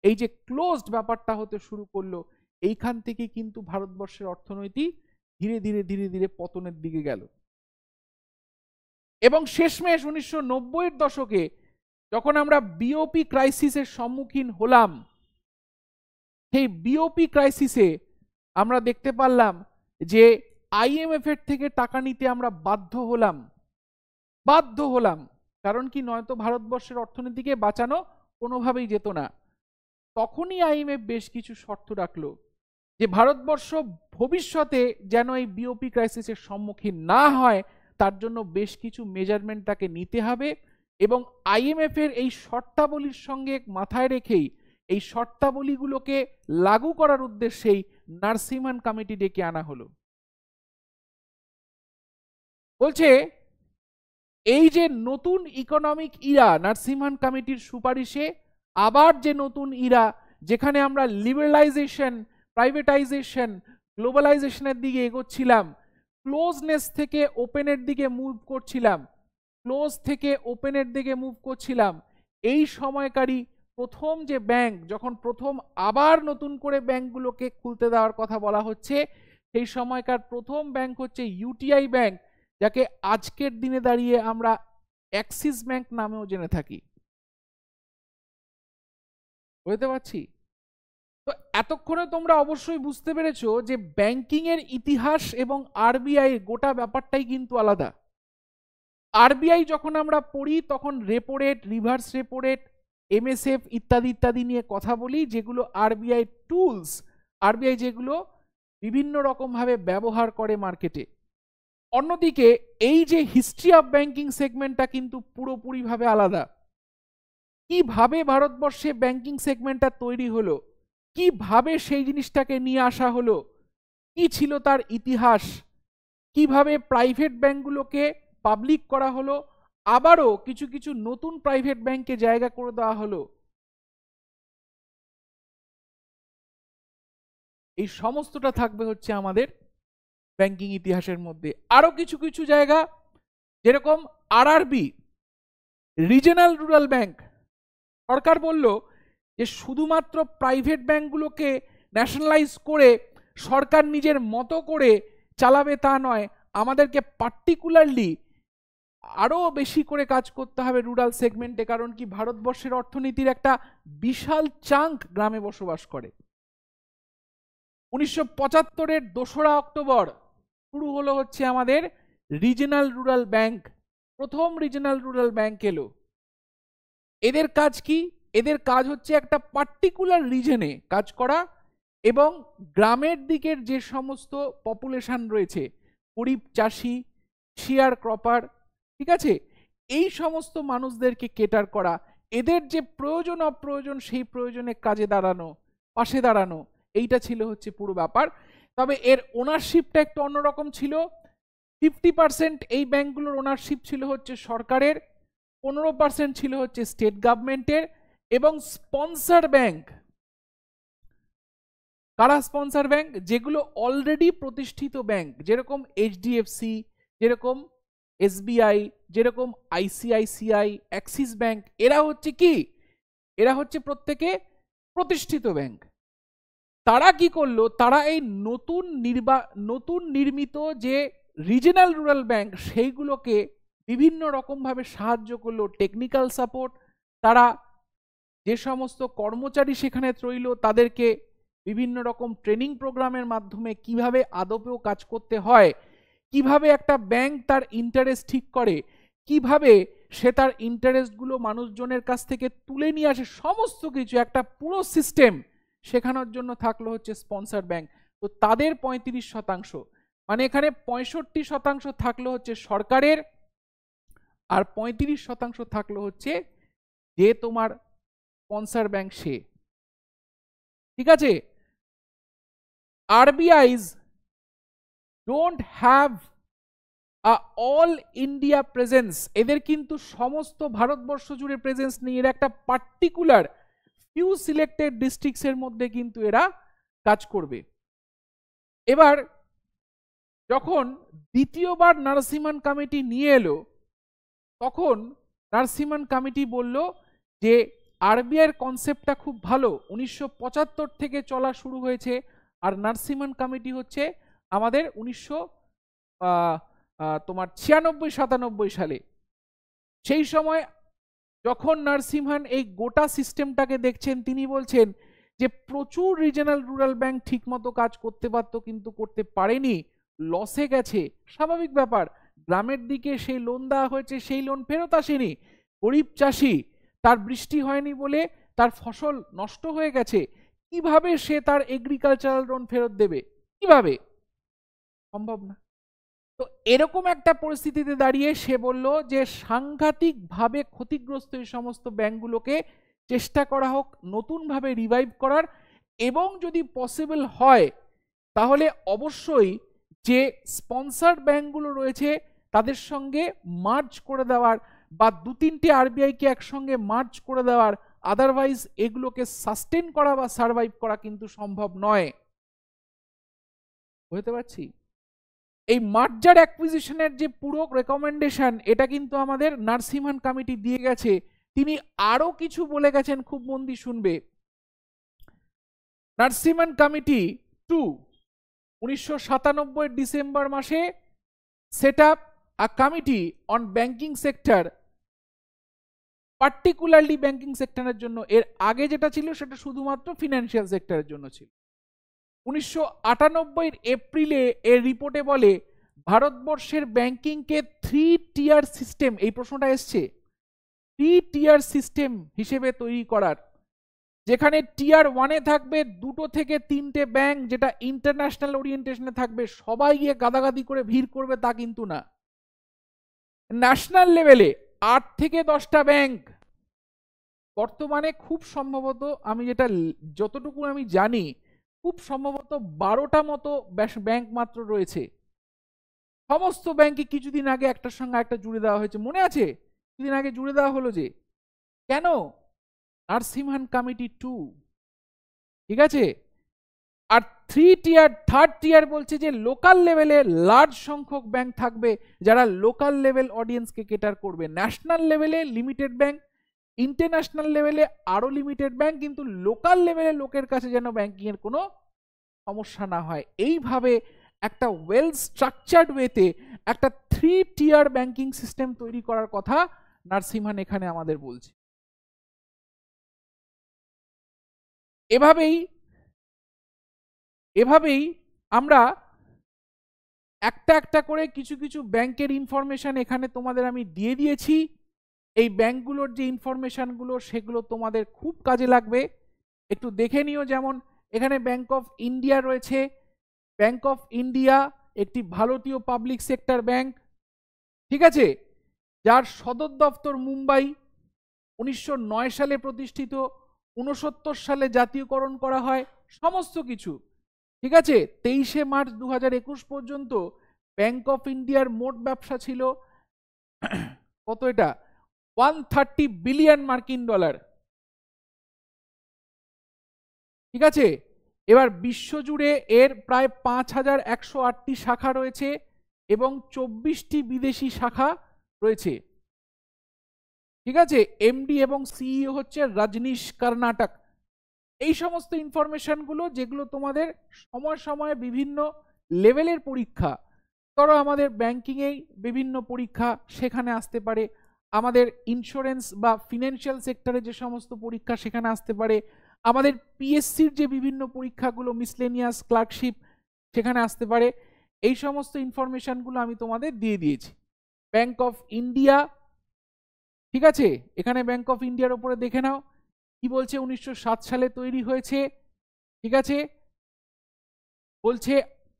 এই যে ক্লোজড ব্যাপারটা হতে শুরু করলো, এইখান থেকে কিন্তু ভারতবর্ষের অর্থনীতি ধীরে ধীরে ধীরে ধীরে পতনের দিকে গেল। এবং শেষমেশ 1990-এর দশকে যখন আমরা বিওপি ক্রাইসিসের সম্মুখীন হলাম, সেই বিওপি ক্রাইসিসে আমরা দেখতে পারলাম যে আইএমএফ এর থেকে টাকা নিতে আমরা বাধ্য হলাম। কারণ কি, নয়তো ভারতবর্ষের অর্থনীতিকে বাঁচানো কোনোভাবেই যেত না। তখনই আইএমএফ বেশ কিছু শর্ত রাখলো যে ভারতবর্ষ ভবিষ্যতে যেন এই বিওপি ক্রাইসিসের সম্মুখীন না হয় তার জন্য বেশ কিছু মেজারমেন্ট তাকে নিতে হবে। এবং আইএমএফ এর এই শর্তাবলীর সঙ্গে মাথায় রেখেই এই শর্তাবলীগুলোকে লাগু করার উদ্দেশ্যেই নারসিমহান কমিটি ডেকে আনা হলো। বলছে এই যে নতুন ইকোনমিক ইরা, নারসিমহান কমিটির সুপারিশে আবার যে নতুন ইরা, যেখানে আমরা লিবারালাইজেশন, প্রাইভেটাইজেশন, গ্লোবালাইজেশনের দিকে এগোচ্ছিলাম, ক্লোজনেস থেকে ওপেনের দিকে মুভ করছিলাম, এই সময়কারই প্রথম যে ব্যাংক, যখন প্রথম আবার নতুন করে ব্যাংকগুলোকে খুলতে দেওয়ার কথা বলা হচ্ছে, সেই সময়কার প্রথম ব্যাংক হচ্ছে ইউটিআই ব্যাংক, যাকে আজকের দিনে দাঁড়িয়ে আমরা অ্যাক্সিস ব্যাংক নামেও জেনে থাকি। বুঝতে পারছি তো? এতক্ষণে তোমরা অবশ্যই বুঝতে পেরেছো যে ব্যাংকিং এর ইতিহাস এবং আরবিআই এর গোটা ব্যাপারটাই কিন্তু আলাদা। আরবিআই যখন আমরা পড়ি তখন repo rate, reverse repo rate, MSF ইত্যাদি ইত্যাদি নিয়ে কথা বলি, যেগুলো আরবিআই টুলস, আরবিআই যেগুলো বিভিন্ন রকম ভাবে ব্যবহার করে মার্কেটে। অন্যদিকে এই যে হিস্ট্রি অফ ব্যাংকিং সেগমেন্টটা কিন্তু পুরোপুরিভাবে আলাদা। কিভাবে ভারতবর্ষে ব্যাংকিং সেগমেন্টটা তৈরি হলো, কিভাবে সেই জিনিসটাকে নিয়ে আসা হলো, কি ছিল তার ইতিহাস, কিভাবে প্রাইভেট ব্যাংকগুলোকে পাবলিক করা হলো, আবারও কিছু কিছু নতুন প্রাইভেট ব্যাংকে জায়গা করে দেওয়া হলো, এই সমস্তটা থাকবে হচ্ছে আমাদের ব্যাংকিং ইতিহাসের মধ্যে। আরো কিছু কিছু জায়গা যেরকম আরআরবি, রিজনাল রুরাল ব্যাংক, সরকার বলল যে শুধুমাত্র প্রাইভেট ব্যাংকগুলোকে ন্যাশনালাইজ করে সরকার নিজের মতো করে চালাবে তা নয়, আমাদেরকে পার্টিকুলারলি আরো বেশি করে কাজ করতে হবে রুরাল সেগমেন্টে। কারণ কি, ভারতবর্ষের অর্থনীতির একটা বিশাল চাঙ্ক গ্রামে বসবাস করে। 1975-এর 2রা অক্টোবর শুরু হলো হচ্ছে আমাদের রিজনাল রুরাল ব্যাংক, প্রথম রিজনাল রুরাল ব্যাংক এলো। এদের কাজ কি? এদের কাজ হচ্ছে একটা পার্টিকুলার রিজনে কাজ করা এবং গ্রামের দিকের যে সমস্ত পপুলেশন রয়েছে, গরিব চাষি, শেয়ার ক্রপার, ঠিক আছে, এই সমস্ত মানুষদেরকে কেটার করা, এদের যে প্রয়োজন অপ্রয়োজন সেই প্রয়োজনে কাজে দাঁড়ানো, পাশে দাঁড়ানো, এইটা ছিল হচ্ছে পুরো ব্যাপার। তবে এর ওনারশিপটা একটু অন্যরকম ছিল। 50% এই ব্যাংকগুলোর ওনারশিপ ছিল হচ্ছে সরকারের, 15% ছিল হচ্ছে স্টেট গভর্নমেন্টের, এবং স্পন্সর ব্যাংক, কারা স্পন্সর ব্যাংক? যেগুলো অলরেডি প্রতিষ্ঠিত ব্যাংক, যেরকম এইচডিএফসি, যেরকম এসবিআই, যেরকম আইসিআইসিআই, অ্যাক্সিস ব্যাংক, এরা হচ্ছে কি, এরা হচ্ছে প্রত্যেকে প্রতিষ্ঠিত ব্যাংক। তারা কি করলো, তারা এই নতুন নির্মিত যে রিজনাল রুরাল ব্যাংক সেইগুলোকে বিভিন্ন রকম ভাবে সাহায্য করলো, টেকনিক্যাল সাপোর্ট, তারা যে সমস্ত কর্মচারী সেখানে রইল তাদেরকে বিভিন্ন রকম ট্রেনিং প্রোগ্রামের মাধ্যমে কিভাবে আদপেও কাজ করতে হয়, কিভাবে একটা ব্যাংক তার ইন্টারেস্ট ঠিক করে, কিভাবে সে তার ইন্টারেস্টগুলো মানুষজনের কাছ থেকে তুলে নিয়ে আসে, সমস্ত কিছু একটা পুরো সিস্টেম শেখানোর জন্য থাকলো হচ্ছে স্পন্সর ব্যাংক। তো তাদের 35%, মানে এখানে 65% থাকলো হচ্ছে সরকারের, আর 35% থাকলো হচ্ছে যে তোমার স্পন্সর ব্যাংক সে। ঠিক আছে, RBIs don't have all India presence, এদের কিন্তু সমস্ত ভারতবর্ষ জুড়ে প্রেজেন্স নেই, এরা একটা পার্টিকুলার ফিউ সিলেক্টেড ডিস্ট্রিক্টস এর মধ্যে কিন্তু এরা কাজ করবে। এবার যখন দ্বিতীয়বার নরসিমহন কমিটি নিয়ে এলো, তখন নরসিমহন কমিটি বলল যে আরবিআই এর কনসেপ্টটা খুব ভালো, 1975 থেকে চলা শুরু হয়েছে, আর নরসিমহন কমিটি হচ্ছে আমাদের 96-97 সালে। সেই সময় যখন নরসিমহন এই গোটা সিস্টেমটাকে দেখছেন, তিনি বলছেন যে প্রচুর রিজনাল রুরাল ব্যাংক ঠিকমতো কাজ করতে পারতো কিন্তু করতে পারেনি, লসে গেছে, স্বাভাবিক ব্যাপার, গ্রামের দিকে সেই লোন দেওয়া হয়েছে, সেই লোন ফেরত আসেনি, গরিব চাষি, তার বৃষ্টি হয়নি বলে তার ফসল নষ্ট হয়ে গেছে, কিভাবে সে তার এগ্রিকালচারাল লোন ফেরত দেবে, কিভাবে, সম্ভব না। তো এরকম একটা পরিস্থিতিতে দাঁড়িয়ে সে বলল যে সাংঘাতিকভাবে ক্ষতিগ্রস্ত এই সমস্ত ব্যাংকগুলোকে চেষ্টা করা হোক নতুনভাবে রিভাইভ করার, এবং যদি পসিবল হয় তাহলে অবশ্যই যে স্পন্সার্ড ব্যাংকগুলো রয়েছে তাদের সঙ্গে মার্জ করে দেওয়ার, বা 2-3টে আরবিআইকে একসঙ্গে মার্জ করে দেওয়ার, আদারওয়াইজ এগুলোকে সাস্টেন করা বা সার্ভাইভ করা কিন্তু সম্ভব নয়। বুঝতে পারছি? এই মার্জার অ্যাকুইজিশনের যে পুরো রেকমেন্ডেশন, এটা কিন্তু আমাদের নরসিমহন কমিটি দিয়ে গেছে। তিনি আরো কিছু বলে গেছেন, খুব মন দিয়ে শুনবে। নরসিমহন কমিটি 2 1997 ডিসেম্বর মাসে set up a committee on banking sector, particularly banking সেক্টরের জন্য। এর আগে যেটা ছিল সেটা শুধুমাত্র ফিনান্সিয়াল সেক্টরের জন্য ছিল। 1998 এপ্রিলে এর রিপোর্টে বলে ভারতবর্ষের ব্যাংকিংকে 3 টিয়ার সিস্টেম, এই প্রশ্নটা এসছে, 3 টিয়ার সিস্টেম হিসেবে তৈরি করার, যেখানে টিয়ার 1-এ থাকবে 2 থেকে 3টে ব্যাংক, যেটা ইন্টারন্যাশনাল ওরিয়েন্টেশনে থাকবে, সবাই গিয়ে গাদাগাদি করে ভিড় করবে তা কিন্তু না। ন্যাশনাল লেভেলে 8 থেকে 10টা ব্যাংক, বর্তমানে খুব সম্ভবত, আমি যেটা যতটুকু আমি জানি, খুব সম্ভবত 12টা মতো ব্যাংক মাত্র রয়েছে। সমস্ত ব্যাংকে কিছুদিন আগে একটার সঙ্গে একটা জুড়ে দেওয়া হয়েছে, মনে আছে? কিছুদিন আগে জুড়ে দেওয়া হলো যে, কেন? নরসিমহন কমিটি 2, ঠিক আছে। আর 3 টিয়ার, 3rd টিয়ার বলছে যে লোকাল লেভেলে লার্জ সংখ্যক ব্যাংক থাকবে, যারা লোকাল লেভেল অডিয়েন্সকে কেটার করবে। ন্যাশনাল লেভেলে লিমিটেড ব্যাংক, ইন্টারন্যাশনাল লেভেলে আরো লিমিটেড ব্যাংক, কিন্তু লোকাল লেভেলে লোকের কাছে যেন ব্যাংকিং এর কোনো সমস্যা না হয়, এইভাবে একটা ওয়েল স্ট্রাকচার্ড ওয়েতে একটা 3 টিয়ার ব্যাংকিং সিস্টেম তৈরি করার কথা নরসিমহন এখানে আমাদের বলছে। এভাবেই আমরা একটা একটা করে কিছু কিছু ব্যাংকের ইনফরমেশন এখানে তোমাদের আমি দিয়ে দিয়েছি। এই ব্যাংকগুলোর যে ইনফরমেশনগুলো সেগুলো তোমাদের খুব কাজে লাগবে, একটু দেখে নিও। যেমন এখানে ব্যাংক অফ ইন্ডিয়া রয়েছে। ব্যাংক অফ ইন্ডিয়া একটি ভারতীয় পাবলিক সেক্টর ব্যাংক, ঠিক আছে, যার সদর দপ্তর মুম্বাই, 1909 সালে প্রতিষ্ঠিত, 69 সালে জাতীয়করণ করা হয়, সমস্ত কিছু ঠিক আছে। 23শে মার্চ 2021 পর্যন্ত ব্যাংক অফ ইন্ডিয়ার মোট ব্যবসা ছিল কত, এটা 130 বিলিয়ন মার্কিন ডলার, ঠিক আছে। এবার বিশ্বজুড়ে এর প্রায় 5108টি শাখা রয়েছে এবং 24টি বিদেশি শাখা রয়েছে, ঠিক আছে। এমডি এবং সিইও হচ্ছে রজনীশ কর্ণাটক। এই সমস্ত ইনফরমেশনগুলো যেগুলো তোমাদের সময় সময় বিভিন্ন লেভেলের পরীক্ষা, ধরো আমাদের ব্যাংকিংয়েই বিভিন্ন পরীক্ষা সেখানে আসতে পারে, আমাদের ইন্স্যুরেন্স বা ফিনান্সিয়াল সেক্টরে যে সমস্ত পরীক্ষা সেখানে আসতে পারে, আমাদের পিএসসির যে বিভিন্ন পরীক্ষাগুলো মিসলেনিয়াস ক্লার্কশিপ সেখানে আসতে পারে। এই সমস্ত ইনফরমেশনগুলো আমি তোমাদের দিয়ে দিয়েছি। ব্যাংক অফ ইন্ডিয়া, ঠিক আছে, এখানে ব্যাংক অফ ইন্ডিয়ার উপরে দেখে নাও কি বলছে, 1907 সালে তৈরি হয়েছে, ঠিক আছে। বলছে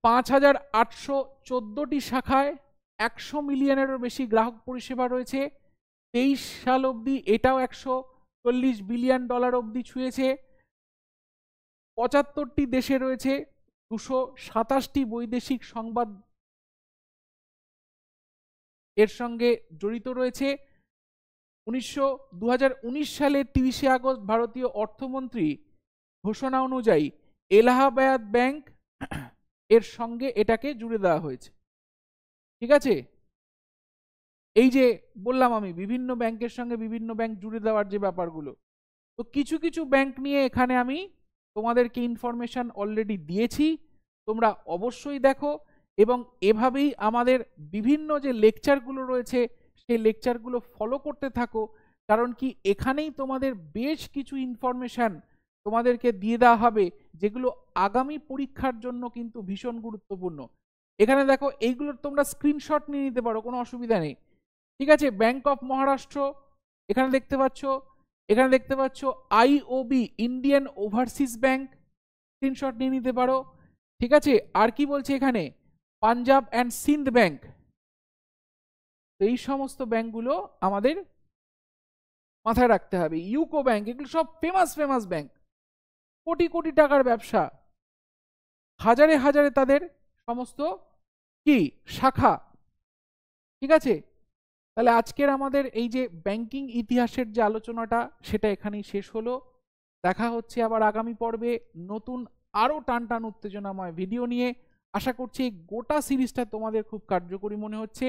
5814টি শাখায় 100 মিলিয়নেরও বেশি গ্রাহক পরিষেবা রয়েছে। 23 সাল অবধি এটাও 140 বিলিয়ন ডলার অবধি ছুঁয়েছে। 75টি দেশে রয়েছে, 227টি বৈদেশিক সংবাদ এর সঙ্গে জড়িত রয়েছে। 2019 সালের 30শে আগস্ট ভারতীয় অর্থমন্ত্রী ঘোষণা অনুযায়ী এলাহাবাদ ব্যাংক এর সঙ্গে এটাকে জুড়ে দেওয়া হয়েছে। ঠিক আছে, এই যে বললাম আমি বিভিন্ন ব্যাংকের সঙ্গে বিভিন্ন ব্যাংক জুড়ে দেওয়ার যে ব্যাপারগুলো, তো কিছু কিছু ব্যাংক নিয়ে এখানে আমি তোমাদেরকে ইনফরমেশন অলরেডি দিয়েছি, তোমরা অবশ্যই দেখো এবং এভাবেই আমাদের বিভিন্ন যে লেকচারগুলো রয়েছে সেই লেকচারগুলো ফলো করতে থাকো। কারণ কি এখানেই তোমাদের বেশ কিছু ইনফরমেশন তোমাদেরকে দিয়ে দেওয়া হবে যেগুলো আগামী পরীক্ষার জন্য কিন্তু ভীষণ গুরুত্বপূর্ণ। এখানে দেখো এইগুলোর তোমরা স্ক্রিনশট নিয়ে নিতে পারো, কোনো অসুবিধা নেই। ঠিক আছে, ব্যাংক অফ মহারাষ্ট্র এখানে দেখতে পাচ্ছ, এখানে দেখতে পাচ্ছ IOB Indian overseas bank, screenshot নিয়ে নিতে পারো। ঠিক আছে, আর কি বলছে এখানে পাঞ্জাব অ্যান্ড সিন্ধ ব্যাংক, এই সমস্ত ব্যাংকগুলো আমাদের মাথায় রাখতে হবে। ইউকো ব্যাংক, এগুলো সব famous famous bank, crore crore টাকার ব্যবসা, হাজারে হাজারে তাদের সমস্ত কি শাখা। ঠিক আছে, তাহলে আজকের আমাদের এই যে ব্যাংকিং ইতিহাসের যে আলোচনাটা সেটা এখানেই শেষ হলো। দেখা হচ্ছে আবার আগামী পর্বে নতুন আরো টান টান উত্তেজনাময় ভিডিও নিয়ে। আশা করছি এই গোটা সিরিজটা তোমাদের খুব কার্যকরী মনে হচ্ছে।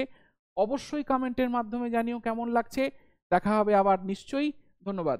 অবশ্যই কমেন্টের মাধ্যমে জানিও কেমন লাগছে। দেখা হবে আবার নিশ্চয়ই। ধন্যবাদ।